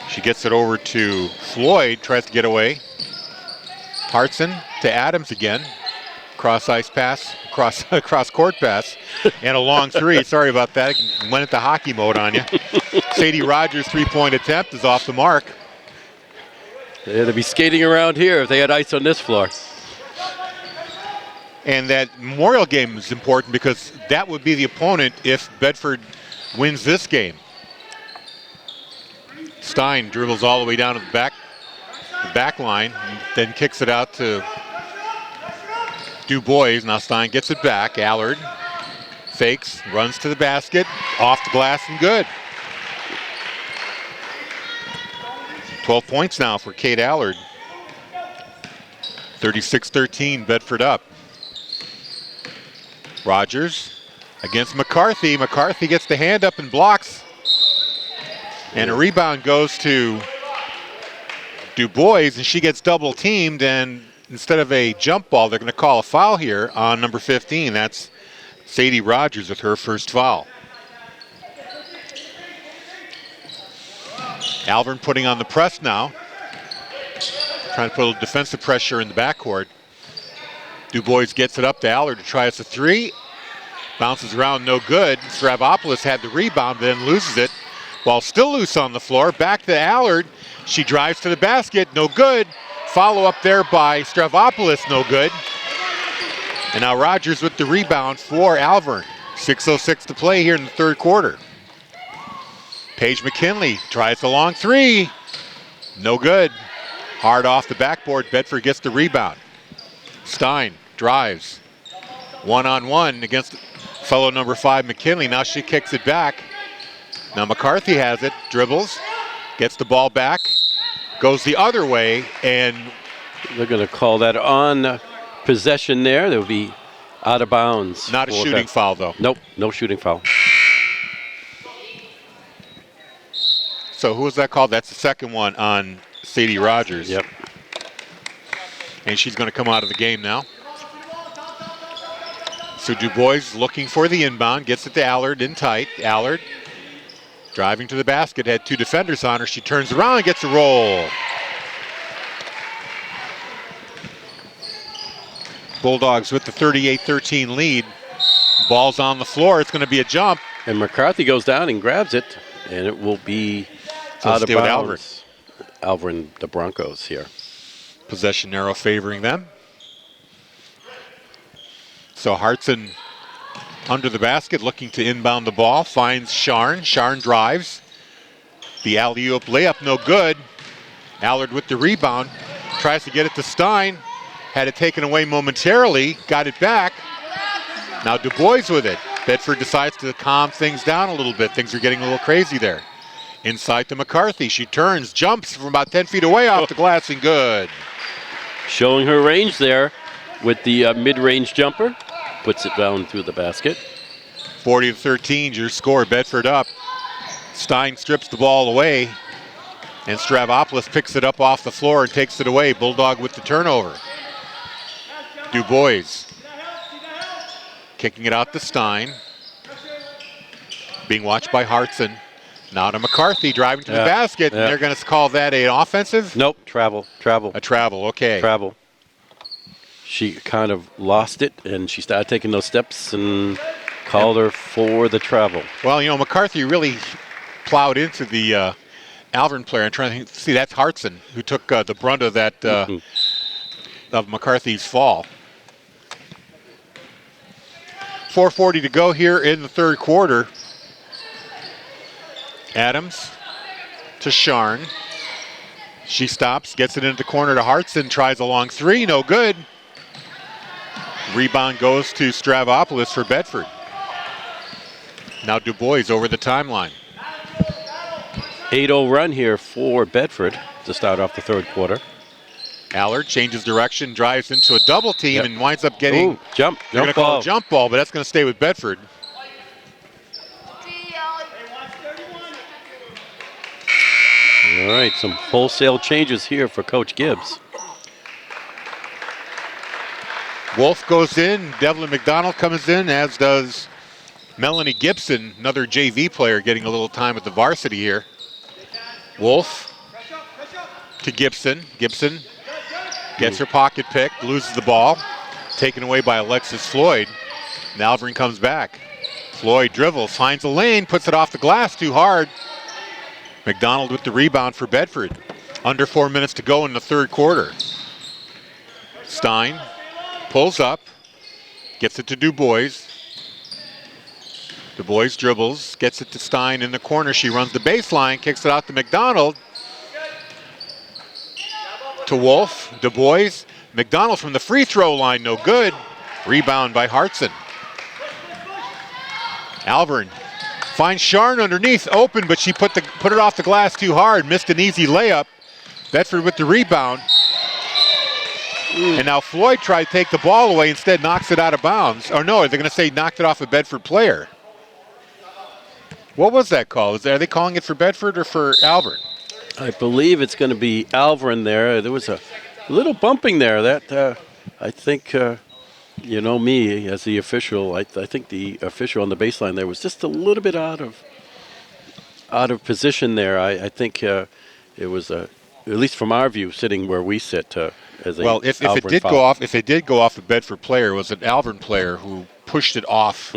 She gets it over to Floyd, tries to get away. Hartson to Adams again. Cross ice pass, cross court pass, and a long 3. Sorry about that. Went into hockey mode on you. Sadie Rogers' 3-point attempt is off the mark. They'd be skating around here if they had ice on this floor. And that Memorial game is important because that would be the opponent if Bedford wins this game. Stein dribbles all the way down to the back line, and then kicks it out to Du Bois. Now Stein gets it back. Allard fakes, runs to the basket, off the glass and good. 12 points now for Kate Allard. 36-13, Bedford up. Rogers against McCarthy. McCarthy gets the hand up and blocks. And a rebound goes to Du Bois, and she gets double teamed, and instead of a jump ball, they're going to call a foul here on number 15. That's Sadie Rogers with her first foul. Alvern putting on the press now. Trying to put a little defensive pressure in the backcourt. Du Bois gets it up to Allard to try us a three. Bounces around, no good. Stravopoulos had the rebound, then loses it. Ball still loose on the floor. Back to Allard. She drives to the basket, no good. Follow up there by Stravopoulos, no good. And now Rogers with the rebound for Alvern. 6:06 to play here in the third quarter. Paige McKinley tries the long three. No good. Hard off the backboard. Bedford gets the rebound. Stein drives. One-on-one against fellow number 5, McKinley. Now she kicks it back. Now McCarthy has it. Dribbles. Gets the ball back. Goes the other way. And they're going to call that on possession there. They'll be out of bounds. Not a shooting foul, though. Nope, no shooting foul. So who was that called? That's the second one on Sadie Rogers. Yep. And she's going to come out of the game now. So Du Bois looking for the inbound, gets it to Allard in tight. Allard driving to the basket, had 2 defenders on her. She turns around and gets a roll. Bulldogs with the 38-13 lead. Ball's on the floor. It's going to be a jump. And McCarthy goes down and grabs it, and it will be out of bounds. Alvern, the Broncos here. Possession arrow favoring them. So Hartson under the basket looking to inbound the ball. Finds Sharn. Sharn drives. The alley-oop layup no good. Allard with the rebound. Tries to get it to Stein. Had it taken away momentarily. Got it back. Now Du Bois with it. Bedford decides to calm things down a little bit. Things are getting a little crazy there. Inside to McCarthy. She turns, jumps from about 10 feet away off the glass and good. Showing her range there with the mid-range jumper. Puts it down through the basket. 40-13, your score. Bedford up. Stein strips the ball away. And Stravopoulos picks it up off the floor and takes it away. Bulldog with the turnover. Du Bois kicking it out to Stein. Being watched by Hartson. Now to McCarthy driving to the basket. And they're going to call that an offensive? Nope, travel. A travel, okay. Travel. She kind of lost it, and she started taking those steps and called her for the travel. Well, you know, McCarthy really plowed into the Alvern player. I'm trying to see, that's Hartson, who took the brunt of that of McCarthy's fall. 4:40 to go here in the third quarter. Adams to Sharn. She stops, gets it into the corner to Hartson, tries a long three, no good. Rebound goes to Stravopoulos for Bedford. Now Du Bois over the timeline. 8-0 run here for Bedford to start off the third quarter. Allard changes direction, drives into a double team, and winds up getting jump they're going to call a jump ball, but that's going to stay with Bedford. All right, some wholesale changes here for Coach Gibbs. Wolf goes in, Devlin McDonald comes in, as does Melanie Gibson, another JV player getting a little time at the varsity here. Wolf to Gibson. Gibson gets her pocket pick, loses the ball, taken away by Alexis Floyd. And Alvern comes back. Floyd dribbles, finds a lane, puts it off the glass too hard. McDonald with the rebound for Bedford. Under 4 minutes to go in the third quarter. Stein pulls up, Gets it to Du Bois. Du Bois dribbles, gets it to Stein in the corner. She runs the baseline, kicks it out to McDonald. To Wolf, Du Bois. McDonald from the free throw line, no good. Rebound by Hartson. Alvern finds Sharn underneath, open, but she put it off the glass too hard. Missed an easy layup. Bedford with the rebound. And now Floyd tried to take the ball away, instead knocks it out of bounds. Or no, they're going to say knocked it off a Bedford player. What was that call? Are they calling it for Bedford or for Alvern? I believe it's going to be Alvern there. There was a little bumping there. That I think, you know me as the official, I think the official on the baseline there was just a little bit out of position there. I think it was, at least from our view, sitting where we sit, as a well, if it did foul. go off a Bedford player, it was an Alvern player who pushed it off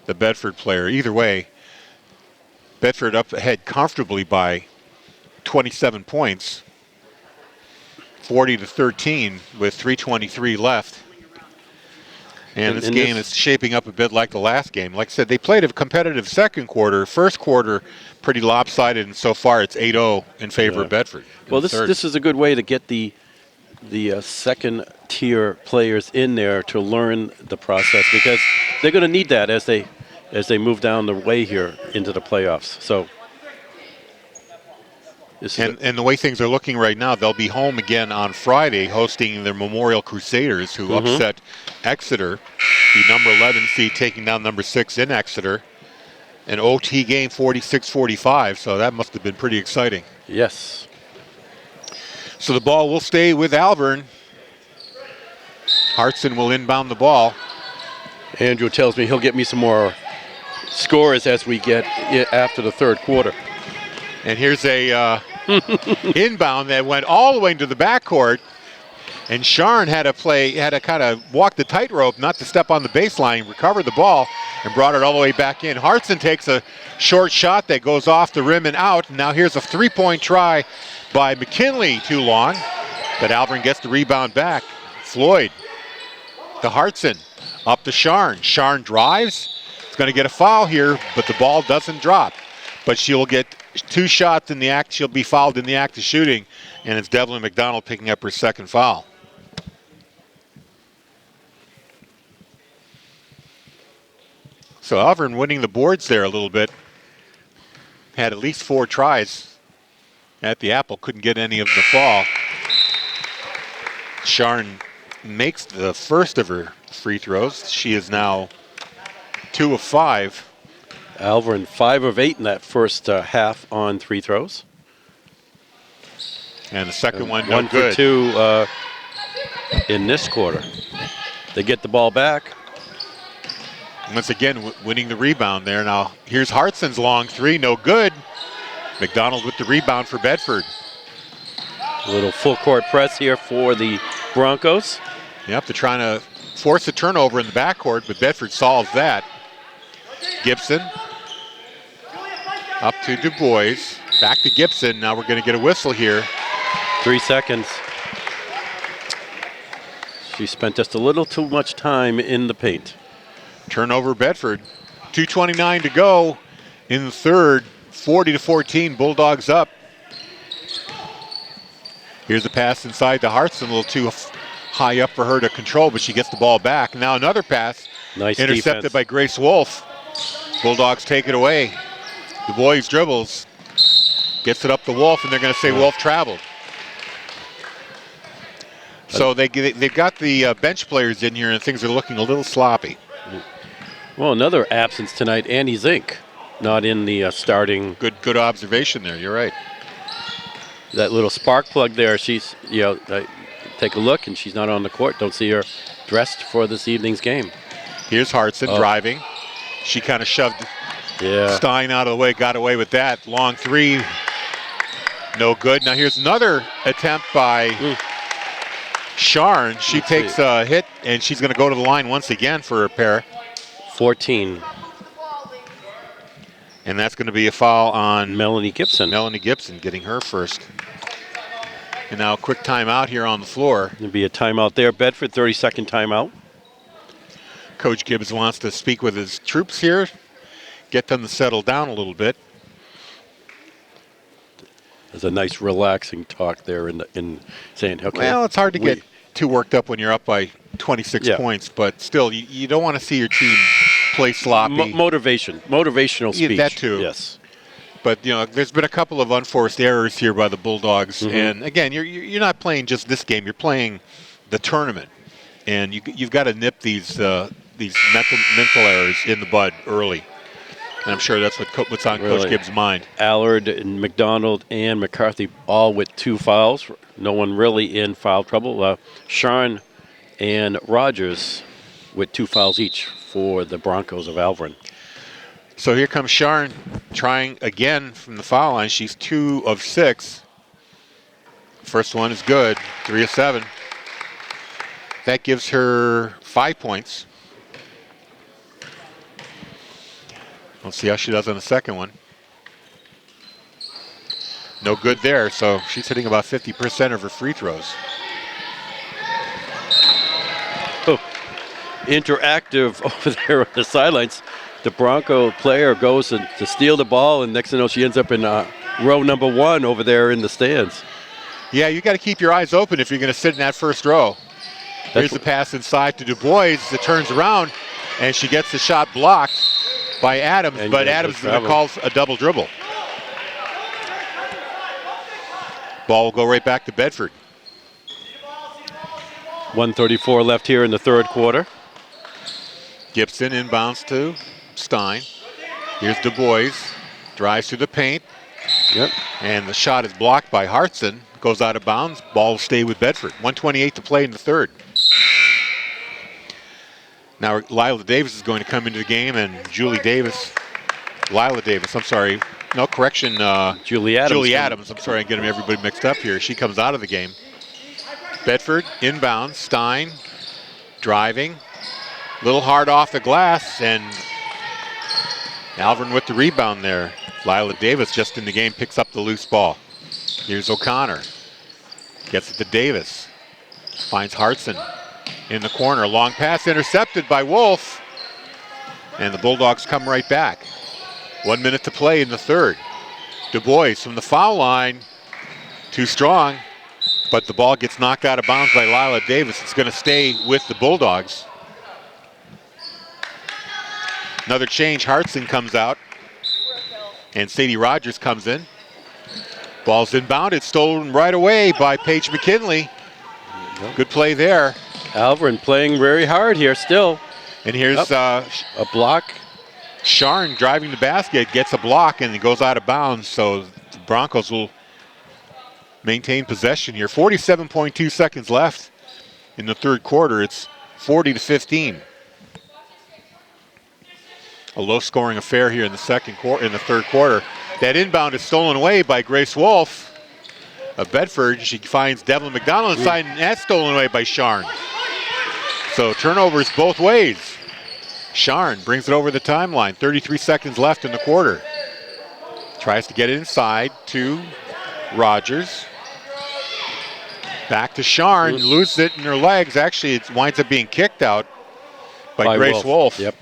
the Bedford player. Either way, Bedford up ahead comfortably by 27 points, 40-13 with 3:23 left. And this game is shaping up a bit like the last game. Like I said, they played a competitive second quarter. First quarter, pretty lopsided, and so far it's 8-0 in favor of Bedford. Well, this is a good way to get the second tier players in there to learn the process, because they're going to need that as they move down the way here into the playoffs. So, and the way things are looking right now, they'll be home again on Friday, hosting their Memorial Crusaders, who upset Exeter, the number 11 seed, taking down number 6 in Exeter. An OT game, 46-45. So that must have been pretty exciting. Yes. So the ball will stay with Alvern. Hartson will inbound the ball. Andrew tells me he'll get me some more scores as we get after the third quarter. And here's a inbound that went all the way into the backcourt. And Sharn had to kind of walk the tightrope, not to step on the baseline, recover the ball, and brought it all the way back in. Hartson takes a short shot that goes off the rim and out. Now here's a three-point try by McKinley, too long, but Alvern gets the rebound back. Floyd to Hartson, up to Sharn. Sharn drives. He's going to get a foul here, but the ball doesn't drop. But she'll get 2 shots in the act. She'll be fouled in the act of shooting, and it's Devlin McDonald picking up her second foul. So Alvern winning the boards there a little bit. Had at least 4 tries at the apple. Couldn't get any of the fall. Sharn makes the first of her free throws. She is now 2 of 5. Alvern 5 of 8 in that first half on free throws. And the second one, no 1 good. for 2 in this quarter. They get the ball back. Once again, winning the rebound there. Now, here's Hartson's long 3, no good. McDonald with the rebound for Bedford. A little full court press here for the Broncos. Yep, they're trying to force a turnover in the backcourt, but Bedford solves that. Gibson up to Du Bois. Back to Gibson. Now we're going to get a whistle here. 3 seconds. She spent just a little too much time in the paint. Turnover Bedford. 2:29 to go in the third. 40-14, Bulldogs up. Here's a pass inside to Hartson, a little too high up for her to control, but she gets the ball back. Now another pass, Nice intercepted defense by Grace Wolf. Bulldogs take it away. Du Bois dribbles, gets it up to Wolf, and they're going to say Wolf traveled. So they've got the bench players in here, and things are looking a little sloppy. Well, another absence tonight, Annie Zink, not in the starting. Good observation there. You're right. That little spark plug there, she's, take a look, and she's not on the court. Don't see her dressed for this evening's game. Here's Hartson driving. She kind of shoved Stein out of the way, got away with that. Long 3, no good. Now here's another attempt by Sharn. She takes a hit, and she's going to go to the line once again for a pair. 14. And that's going to be a foul on Melanie Gibson. Melanie Gibson getting her first. And now a quick timeout here on the floor. There'll be a timeout there. Bedford, 30-second timeout. Coach Gibbs wants to speak with his troops here, get them to settle down a little bit. There's a nice relaxing talk there in saying, okay. Well, it's hard to get too worked up when you're up by 26 points, but still, you don't want to see your team play sloppy. Motivational speech. That too. Yes. But, there's been a couple of unforced errors here by the Bulldogs. Mm-hmm. And, again, you're not playing just this game. You're playing the tournament. And you've got to nip these mental errors in the bud early. And I'm sure that's what's on Coach Gibbs' mind. Allard and McDonald and McCarthy all with 2 fouls. No one really in foul trouble. Sharn and Rogers with 2 fouls each for the Broncos of Alvirne. So here comes Sharn trying again from the foul line. She's 2 of 6. First one is good, 3 of 7. That gives her 5 points. Let's see how she does on the second one. No good there, so she's hitting about 50% of her free throws. Oh, interactive over there on the sidelines. The Bronco player goes to steal the ball, and next thing you know, she ends up in row number 1 over there in the stands. Yeah, you got to keep your eyes open if you're going to sit in that first row. Here's the pass inside to Du Bois that turns around, and she gets the shot blocked by Adams, but Adams is going to call a double dribble. Ball will go right back to Bedford. 1:34 left here in the third quarter. Gibson inbounds to Stein. Here's Du Bois, drives through the paint. Yep. And the shot is blocked by Hartson. Goes out of bounds. Ball will stay with Bedford. 1:28 to play in the third. Now Lila Davis is going to come into the game, and Lila Davis, I'm sorry. No, correction. Julie Adams. Julie Adams. I'm sorry, I'm getting everybody mixed up here. She comes out of the game. Bedford inbounds. Stein driving. Little hard off the glass, and Alvirne with the rebound there. Lila Davis just in the game picks up the loose ball. Here's O'Connor. Gets it to Davis. Finds Hartson in the corner. Long pass intercepted by Wolf. And the Bulldogs come right back. 1 minute to play in the third. Du Bois from the foul line. Too strong. But the ball gets knocked out of bounds by Lila Davis. It's going to stay with the Bulldogs. Another change. Hartson comes out. And Sadie Rogers comes in. Ball's inbounded. Stolen right away by Paige McKinley. Good play there. Alvirne playing very hard here still. And here's a block. Sharn driving the basket, gets a block, and it goes out of bounds. So the Broncos will maintain possession here. 47.2 seconds left in the third quarter. It's 40-15. A low-scoring affair here in the third quarter. That inbound is stolen away by Grace Wolf of Bedford. She finds Devlin McDonald inside, and that's stolen away by Sharn. So turnovers both ways. Sharn brings it over the timeline. 33 seconds left in the quarter. Tries to get it inside to Rogers. Back to Sharn. Loses it in her legs. Actually, it winds up being kicked out by Grace Wolf. Yep.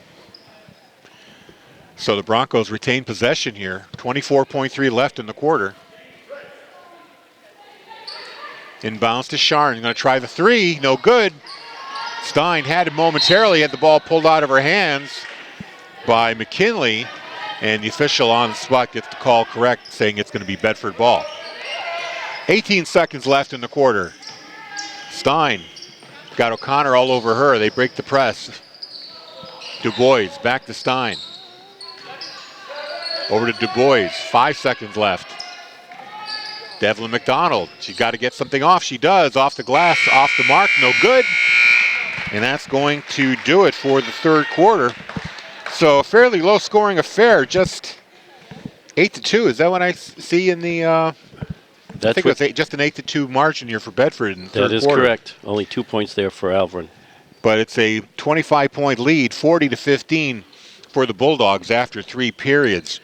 So the Broncos retain possession here. 24.3 left in the quarter. Inbounds to Sharn. Going to try the three. No good. Stein had it momentarily. Had the ball pulled out of her hands by McKinley. And the official on the spot gets the call correct, saying it's going to be Bedford ball. 18 seconds left in the quarter. Stein got O'Connor all over her. They break the press. Du Bois back to Stein. Over to Du Bois. 5 seconds left. Devlin McDonald. She's got to get something off. She does. Off the glass. Off the mark. No good. And that's going to do it for the third quarter. So a fairly low scoring affair. Just 8-2. Is that what I see in the... I think it was just an 8-2 margin here for Bedford in the third quarter. That is correct. Only 2 points there for Alvirne. But it's a 25-point lead, 40-15 for the Bulldogs after 3 periods.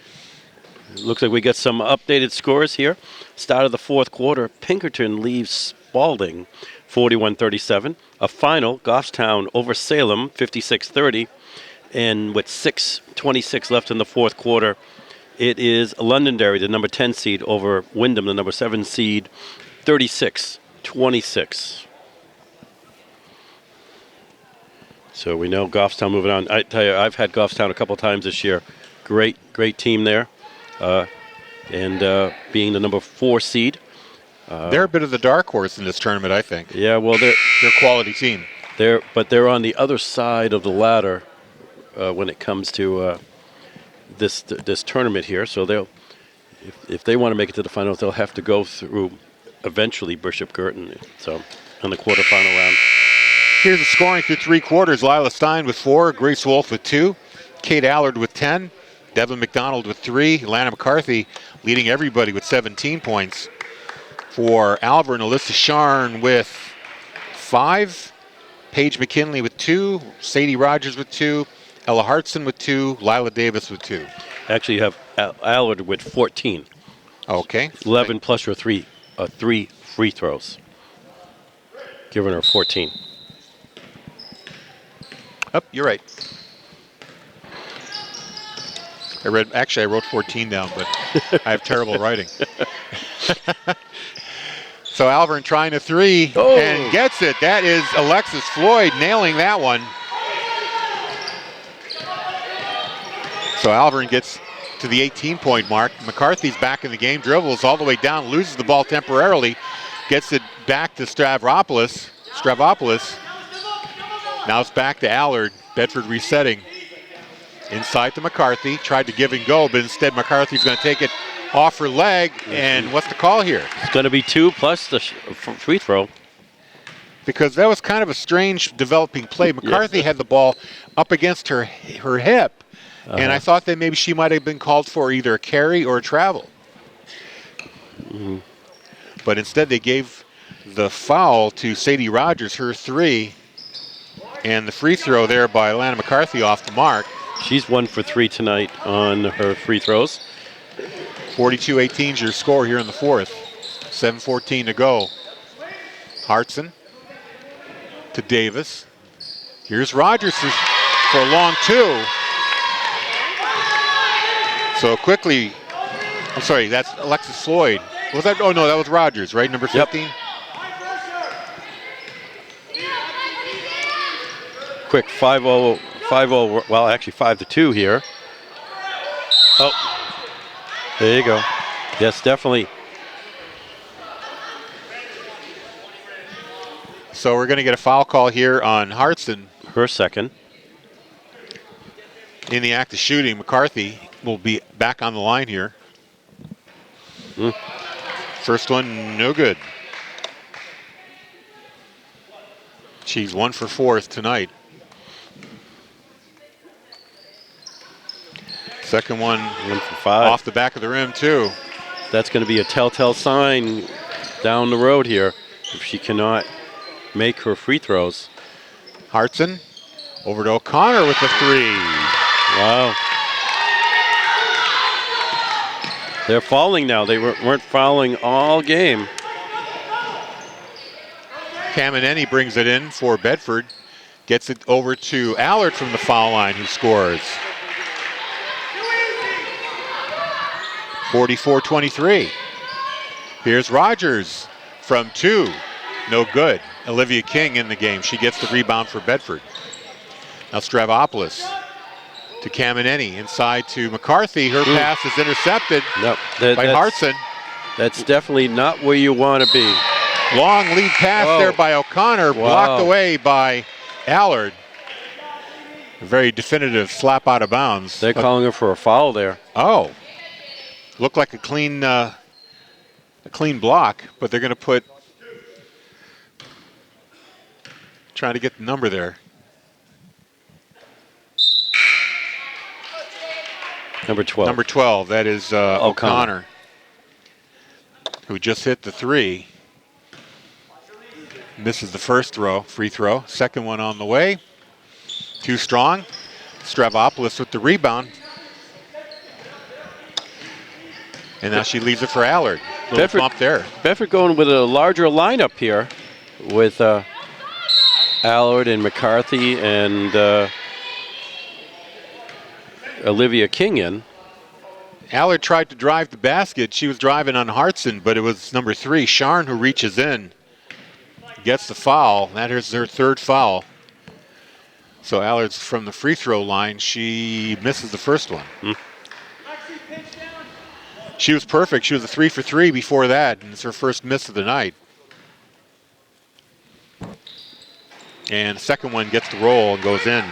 Looks like we got some updated scores here. Start of the fourth quarter, Pinkerton leaves Spalding 41-37. a final, Goffstown over Salem, 56-30. And with 6:26 left in the fourth quarter, it is Londonderry, the number 10 seed, over Wyndham, the number 7 seed, 36-26. So we know Goffstown moving on. I tell you, I've had Goffstown a couple times this year. Great team there. And being the number 4 seed. They're a bit of the dark horse in this tournament, I think. Yeah, well, They're a quality team. They're on the other side of the ladder when it comes to this tournament here. So if they want to make it to the finals, they'll have to go through eventually Bishop Girton. So in the quarterfinal round. Here's the scoring through 3 quarters. Lila Stein with 4, Grace Wolf with 2, Kate Allard with 10, Devlin McDonald with 3, Lana McCarthy leading everybody with 17 points. For Alvern, Alyssa Sharn with 5, Paige McKinley with 2, Sadie Rogers with 2, Ella Hartson with 2, Lila Davis with 2. Actually, you have Allard with 14. Okay. 11 plus her 3 free throws, giving her 14. Oh, you're right. I wrote 14 down, but I have terrible writing. So Alvern trying a 3 and gets it. That is Alexis Floyd nailing that one. So Alvern gets to the 18-point mark. McCarthy's back in the game, dribbles all the way down, loses the ball temporarily, gets it back to Stravopoulos. Now it's back to Allard. Bedford resetting. Inside to McCarthy. Tried to give and go, but instead McCarthy's going to take it off her leg. And what's the call here? It's going to be 2 plus the free throw. Because that was kind of a strange developing play. McCarthy had the ball up against her hip. And I thought that maybe she might have been called for either a carry or a travel. Mm-hmm. But instead they gave the foul to Sadie Rogers, her 3. And the free throw there by Lana McCarthy off the mark. She's 1 for 3 tonight on her free throws. 42-18 is your score here in the fourth. 7:14 to go. Hartson to Davis. Here's Rogers for a long 2. So quickly, I'm sorry, that's Alexis Floyd. Was that? Oh no, that was Rogers, right? Number 15. Yep. Quick 5-0, well actually 5-2 here. Oh, there you go. Yes, definitely. So we're going to get a foul call here on Hartson. Her second. In the act of shooting, McCarthy will be back on the line here. First one, no good. She's 1 for 4 tonight. Second one 1 for 5. off the back of the rim too. That's going to be a telltale sign down the road here if she cannot make her free throws. Hartson over to O'Connor with the 3. Wow. They're fouling now. They weren't fouling all game. Camineni brings it in for Bedford. Gets it over to Allard from the foul line, who scores. 44-23. Here's Rogers from 2. No good. Olivia King in the game. She gets the rebound for Bedford. Now Stravopoulos to Camineni. Inside to McCarthy. Her pass is intercepted by Hartson. That's definitely not where you want to be. Long lead pass there by O'Connor. Blocked away by Allard. A very definitive slap out of bounds. They're calling her for a foul there. Oh. Looked like a clean block, but they're going to put, trying to get the number there. Number 12. Number 12, that is O'Connor, who just hit the 3. Misses the first free throw. Second one on the way. Too strong. Stravopoulos with the rebound. And now she leaves it for Allard. Little bump there. Bedford going with a larger lineup here with Allard and McCarthy and Olivia King in. Allard tried to drive the basket. She was driving on Hartson, but it was number 3, Sharn, who reaches in. Gets the foul. That is her 3rd foul. So Allard's from the free throw line. She misses the first one. She was perfect. She was a 3 for 3 before that, and it's her first miss of the night. And the second one gets the roll and goes in.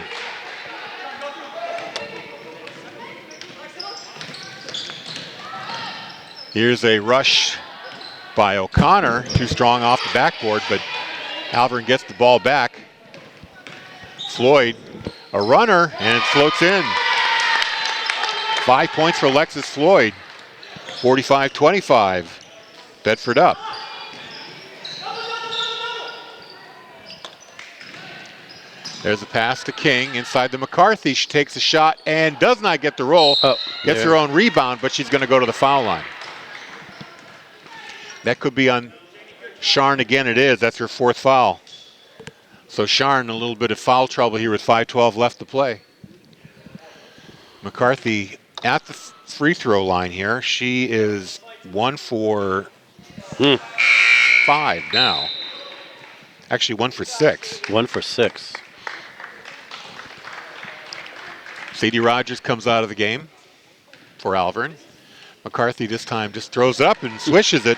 Here's a rush by O'Connor, too strong off the backboard, but Alvern gets the ball back. Floyd, a runner, and it floats in. 5 points for Alexis Floyd. 45-25. Bedford up. There's a pass to King inside the McCarthy. She takes a shot and does not get the roll. Gets her own rebound, but she's going to go to the foul line. That could be on Sharn again. It is. That's her 4th foul. So Sharn, a little bit of foul trouble here with 5:12 left to play. McCarthy at the free throw line here. She is 1 for 5 now. Actually 1 for 6. 1 for 6. Sadie Rogers comes out of the game for Alvern. McCarthy this time just throws up and swishes it.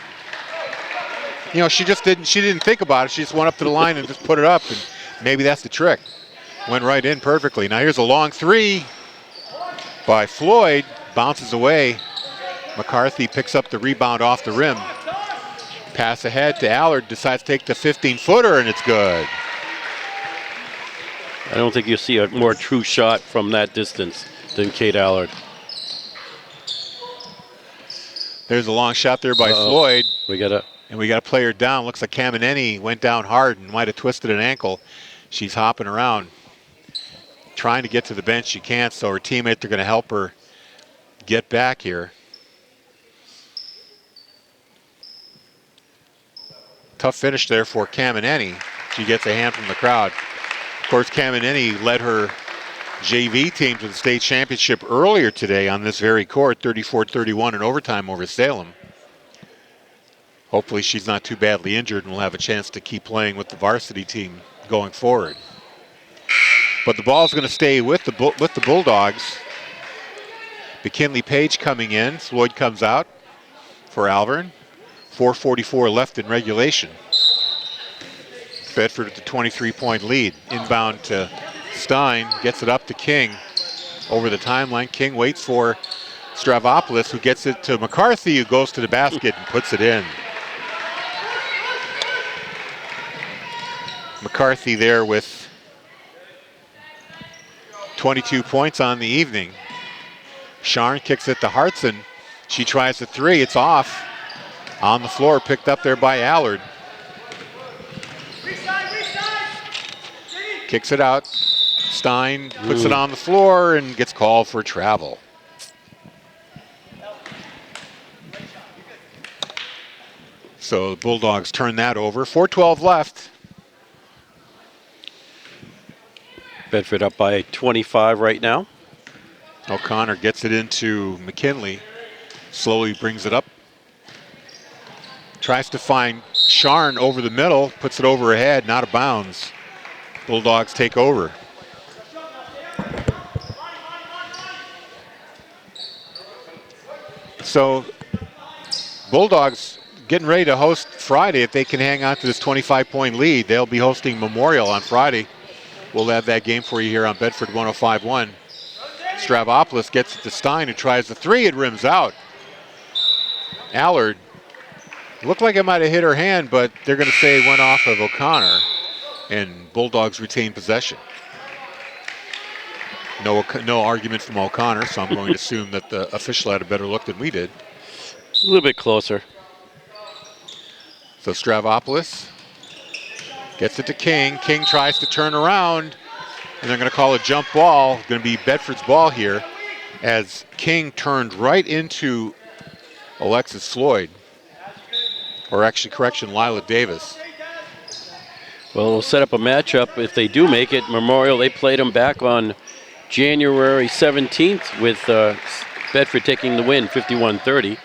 You know, she didn't think about it. She just went up to the line and just put it up, and maybe that's the trick. Went right in perfectly. Now here's a long 3 by Floyd, bounces away. McCarthy picks up the rebound off the rim. Pass ahead to Allard, decides to take the 15-footer, and it's good. I don't think you see a more true shot from that distance than Kate Allard. There's a long shot there by Floyd. We got a player down. Looks like Camineni went down hard and might have twisted an ankle. She's hopping around, trying to get to the bench. She can't, so her teammates are going to help her get back here. Tough finish there for Camineni. She gets a hand from the crowd. Of course, Camineni led her JV team to the state championship earlier today on this very court, 34-31 in overtime over Salem. Hopefully she's not too badly injured and will have a chance to keep playing with the varsity team going forward. But the ball's going to stay with the Bulldogs. McKinley Page coming in. Floyd comes out for Alvern. 4:44 left in regulation. Bedford at the 23-point lead. Inbound to Stein, gets it up to King. Over the timeline, King waits for Stravopoulos, who gets it to McCarthy, who goes to the basket and puts it in. McCarthy there with 22 points on the evening. Sharn kicks it to Hartson. She tries the 3, it's off. On the floor, picked up there by Allard. Kicks it out. Stein puts it on the floor and gets called for travel. So the Bulldogs turn that over. 4:12 left. Bedford up by 25 right now. O'Connor gets it into McKinley. Slowly brings it up. Tries to find Sharn over the middle. Puts it over her head, out of bounds. Bulldogs take over. So Bulldogs getting ready to host Friday if they can hang on to this 25-point lead. They'll be hosting Memorial on Friday. We'll have that game for you here on Bedford 105.1. Stravopoulos gets it to Stein, who tries the 3. It rims out. Allard looked like it might have hit her hand, but they're going to say it went off of O'Connor, and Bulldogs retain possession. No argument from O'Connor, so I'm going to assume that the official had a better look than we did. A little bit closer. So Stravopoulos gets it to King. King tries to turn around, and they're going to call a jump ball. It's going to be Bedford's ball here, as King turned right into Alexis Floyd. Or actually, correction, Lila Davis. Well, we'll set up a matchup if they do make it. Memorial, they played them back on January 17th with Bedford taking the win, 51-30.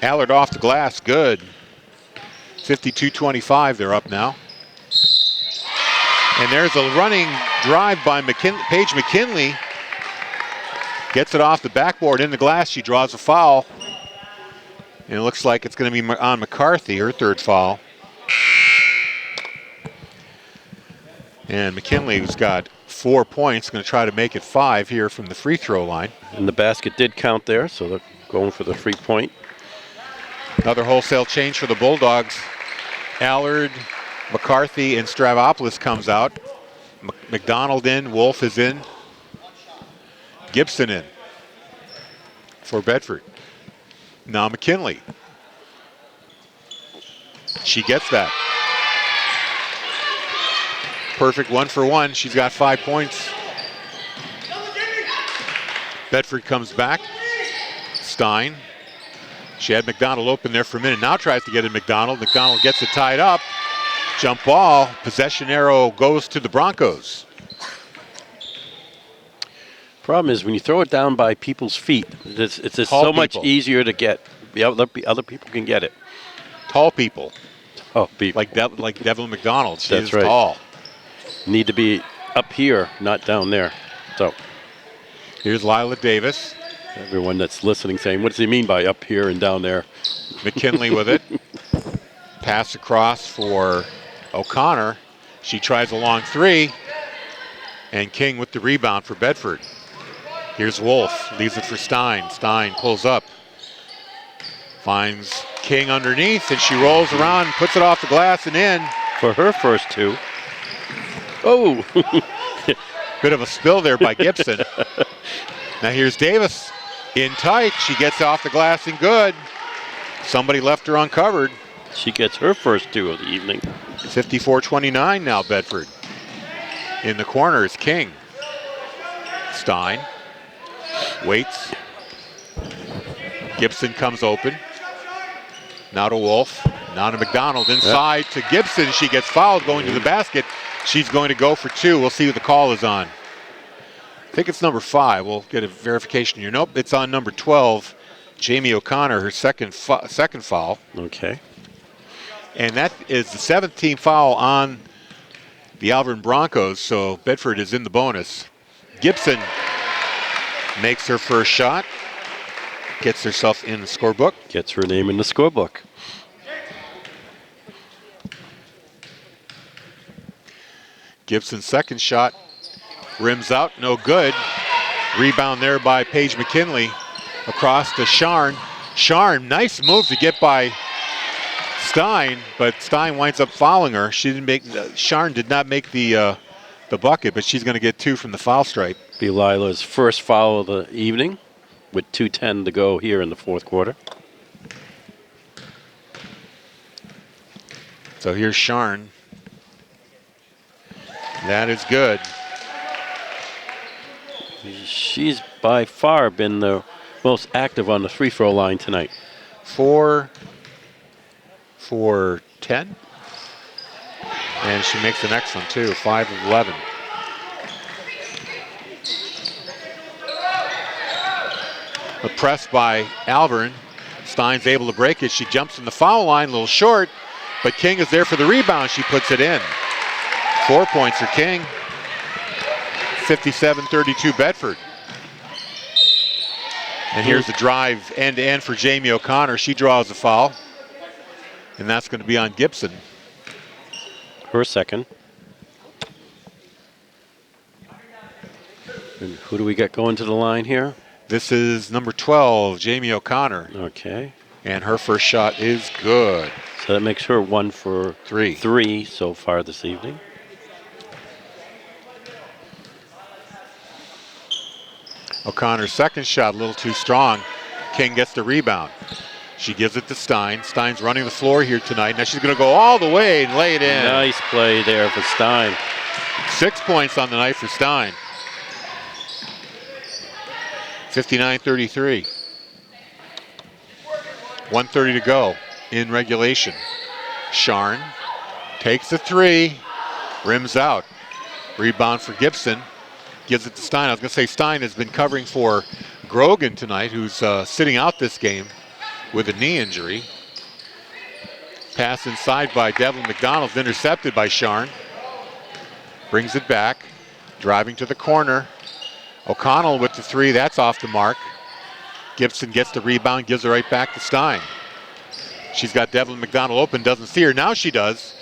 Allard off the glass, good. 52-25, they're up now. And there's a running drive by Paige McKinley. Gets it off the backboard in the glass. She draws a foul. And it looks like it's going to be on McCarthy, her third foul. And McKinley, who's got 4 points, going to try to make it 5 here from the free throw line. And the basket did count there, so they're going for the 3-point. Another wholesale change for the Bulldogs. Allard, McCarthy, and Stravopoulos comes out. McDonald in, Wolf is in. Gibson in for Bedford. Now McKinley. She gets that. Perfect 1-for-1. She's got 5 points. Bedford comes back. Stein. She had McDonald open there for a minute. Now tries to get in McDonald. McDonald gets it tied up. Jump ball. Possession arrow goes to the Broncos. Problem is when you throw it down by people's feet, it's just so much easier to get. The other people can get it. Tall people. Oh, people. Like Devlin McDonald. She That's is right. tall. Need to be up here, not down there. So here's Lila Davis. Everyone that's listening saying, what does he mean by up here and down there? McKinley with it. Pass across for O'Connor. She tries a long three. And King with the rebound for Bedford. Here's Wolf. Leaves it for Stein. Stein pulls up. Finds King underneath, and she rolls around and puts it off the glass and in. For her first two. Oh! Bit of a spill there by Gibson. Now here's Davis. In tight. She gets off the glass and good. Somebody left her uncovered. She gets her first two of the evening. 54-29 now, Bedford. In the corner is King. Stein waits. Gibson comes open. Now to Wolf. Now to McDonald. Inside to Gibson. She gets fouled going to the basket. She's going to go for two. We'll see what the call is on. I think it's number 5. We'll get a verification here. Nope, it's on number 12. Jamie O'Connor, her second foul. Okay. And that is the 17th foul on the Alvirne Broncos, so Bedford is in the bonus. Gibson makes her first shot, gets herself in the scorebook. Gets her name in the scorebook. Gibson's second shot rims out, no good. Rebound there by Paige McKinley across to Sharn. Sharn, nice move to get by Stein, but Stein winds up fouling her. She didn't make. Sharn did not make the bucket, but she's going to get 2 from the foul stripe. Be Lila's first foul of the evening, with 2:10 to go here in the fourth quarter. So here's Sharn. That is good. She's by far been the most active on the free throw line tonight. 4 for 10. And she makes the next one too, 5 of 11. A press by Alvirne. Stein's able to break it. She jumps in the foul line, a little short, but King is there for the rebound. She puts it in. 4 points for King. 57-32 Bedford. And here's the drive end-to-end for Jamie O'Connor. She draws a foul. And that's going to be on Gibson. Her second. And who do we got going to the line here? This is number 12, Jamie O'Connor. Okay. And her first shot is good. So that makes her 1 for 3. 3 so far this evening. O'Connor's second shot a little too strong. King gets the rebound. She gives it to Stein. Stein's running the floor here tonight. Now she's going to go all the way and lay it in. Nice play there for Stein. 6 points on the night for Stein. 59-33. 1:30 to go in regulation. Sharn takes the 3. Rims out. Rebound for Gibson. Gives it to Stein. I was going to say Stein has been covering for Grogan tonight, who's sitting out this game with a knee injury. Pass inside by Devlin McDonald, intercepted by Sharn. Brings it back, driving to the corner. O'Connell with the three, that's off the mark. Gibson gets the rebound, gives it right back to Stein. She's got Devlin McDonald open, doesn't see her, now she does.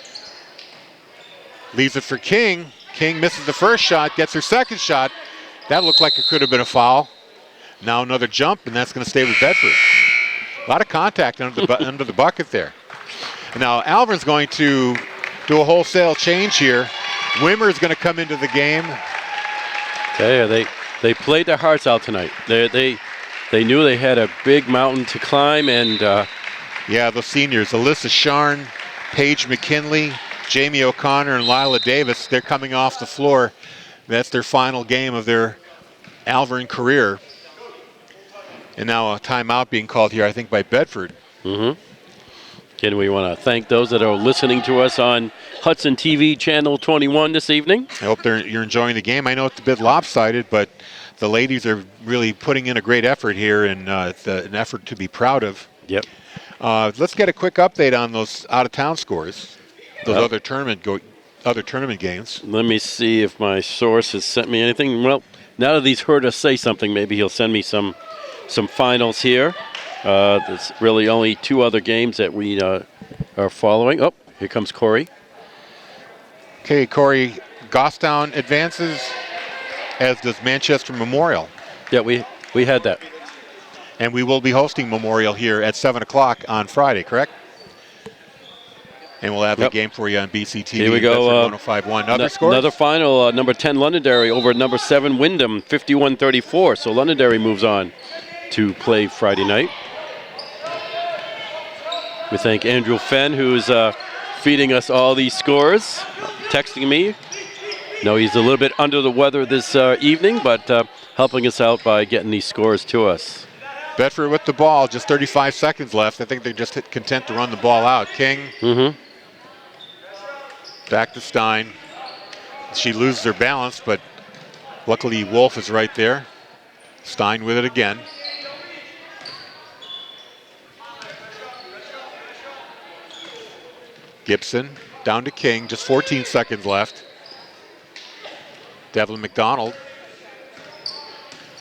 Leaves it for King. King misses the first shot, gets her second shot. That looked like it could have been a foul. Now another jump, and that's going to stay with Bedford. A lot of contact under the bucket there. And now Alvern's going to do a wholesale change here. Wimmer's going to come into the game. Yeah, they played their hearts out tonight. They knew they had a big mountain to climb, and yeah, the seniors, Alyssa Sharn, Paige McKinley, Jamie O'Connor, and Lila Davis, they're coming off the floor. That's their final game of their Alvern career. And now a timeout being called here, I think, by Bedford. Mm-hmm. Again, we want to thank those that are listening to us on Hudson TV Channel 21 this evening. I hope you're enjoying the game. I know it's a bit lopsided, but the ladies are really putting in a great effort here, and it's an effort to be proud of. Yep. Let's get a quick update on those out-of-town scores, those other tournament games. Let me see if my source has sent me anything. Well, now that he's heard us say something, maybe he'll send me some finals here. There's really only two other games that we are following. Oh, here comes Corey. Okay, Corey, Goffstown advances, as does Manchester Memorial. Yeah, we had that. And we will be hosting Memorial here at 7 o'clock on Friday, correct? And we'll have the game for you on BCTV. Here we go. 1051. Other scores? Another final, number 10 Londonderry over number 7 Wyndham, 51-34. So Londonderry moves on to play Friday night. We thank Andrew Fenn, who's feeding us all these scores, texting me. No, he's a little bit under the weather this evening, but helping us out by getting these scores to us. Bedford with the ball, just 35 seconds left. I think they're just content to run the ball out. King. Mm-hmm. Back to Stein. She loses her balance, but luckily Wolf is right there. Stein with it again. Gibson down to King, just 14 seconds left. Devlin McDonald.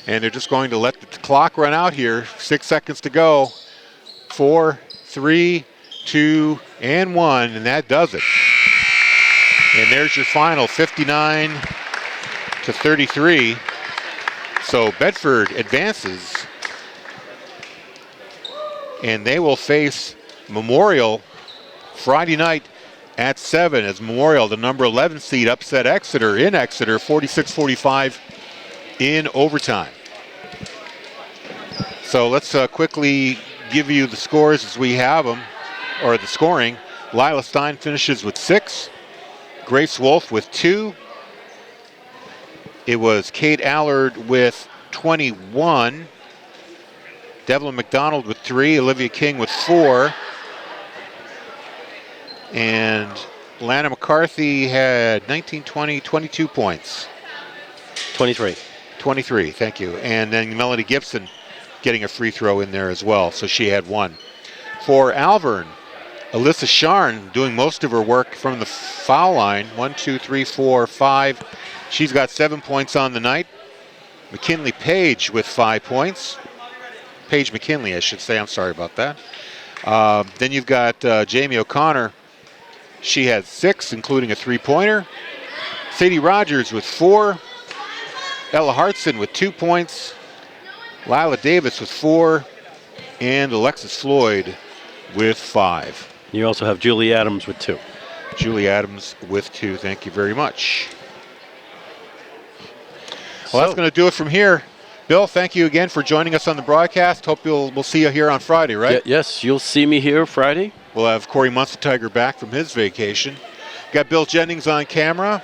And they're just going to let the clock run out here. 6 seconds to go. 4, 3, 2, and 1, and that does it. And there's your final, 59-33. So Bedford advances, and they will face Memorial Friday night at 7 as Memorial, the number 11 seed, upset Exeter in Exeter, 46-45 in overtime. So let's quickly give you the scores as we have them, or the scoring. Lila Stein finishes with 6. Grace Wolf with 2. It was Kate Allard with 21. Devlin McDonald with 3. Olivia King with 4. And Lana McCarthy had 19, 20, 22 points. 23. 23, thank you. And then Melanie Gibson getting a free throw in there as well, so she had 1. For Alvern, Alyssa Sharn doing most of her work from the foul line. 1, 2, 3, 4, 5. She's got 7 points on the night. McKinley Page with 5 points. Paige McKinley, I should say. I'm sorry about that. Then you've got Jamie O'Connor. She had 6, including a 3-pointer. Sadie Rogers with 4. Ella Hartson with 2 points. Lila Davis with 4. And Alexis Floyd with 5. You also have Julie Adams with 2. Julie Adams with 2. Thank you very much. Well, that's going to do it from here. Bill, thank you again for joining us on the broadcast. Hope we'll see you here on Friday, right? Yes, you'll see me here Friday. We'll have Corey Munster-Tiger back from his vacation. Got Bill Jennings on camera.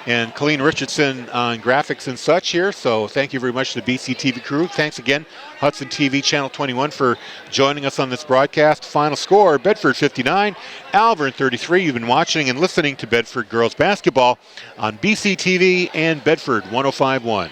and Colleen Richardson on graphics and such here. So thank you very much to the BCTV crew. Thanks again, Hudson TV Channel 21, for joining us on this broadcast. Final score, Bedford 59, Alvirne 33. You've been watching and listening to Bedford girls basketball on BCTV and Bedford 105.1.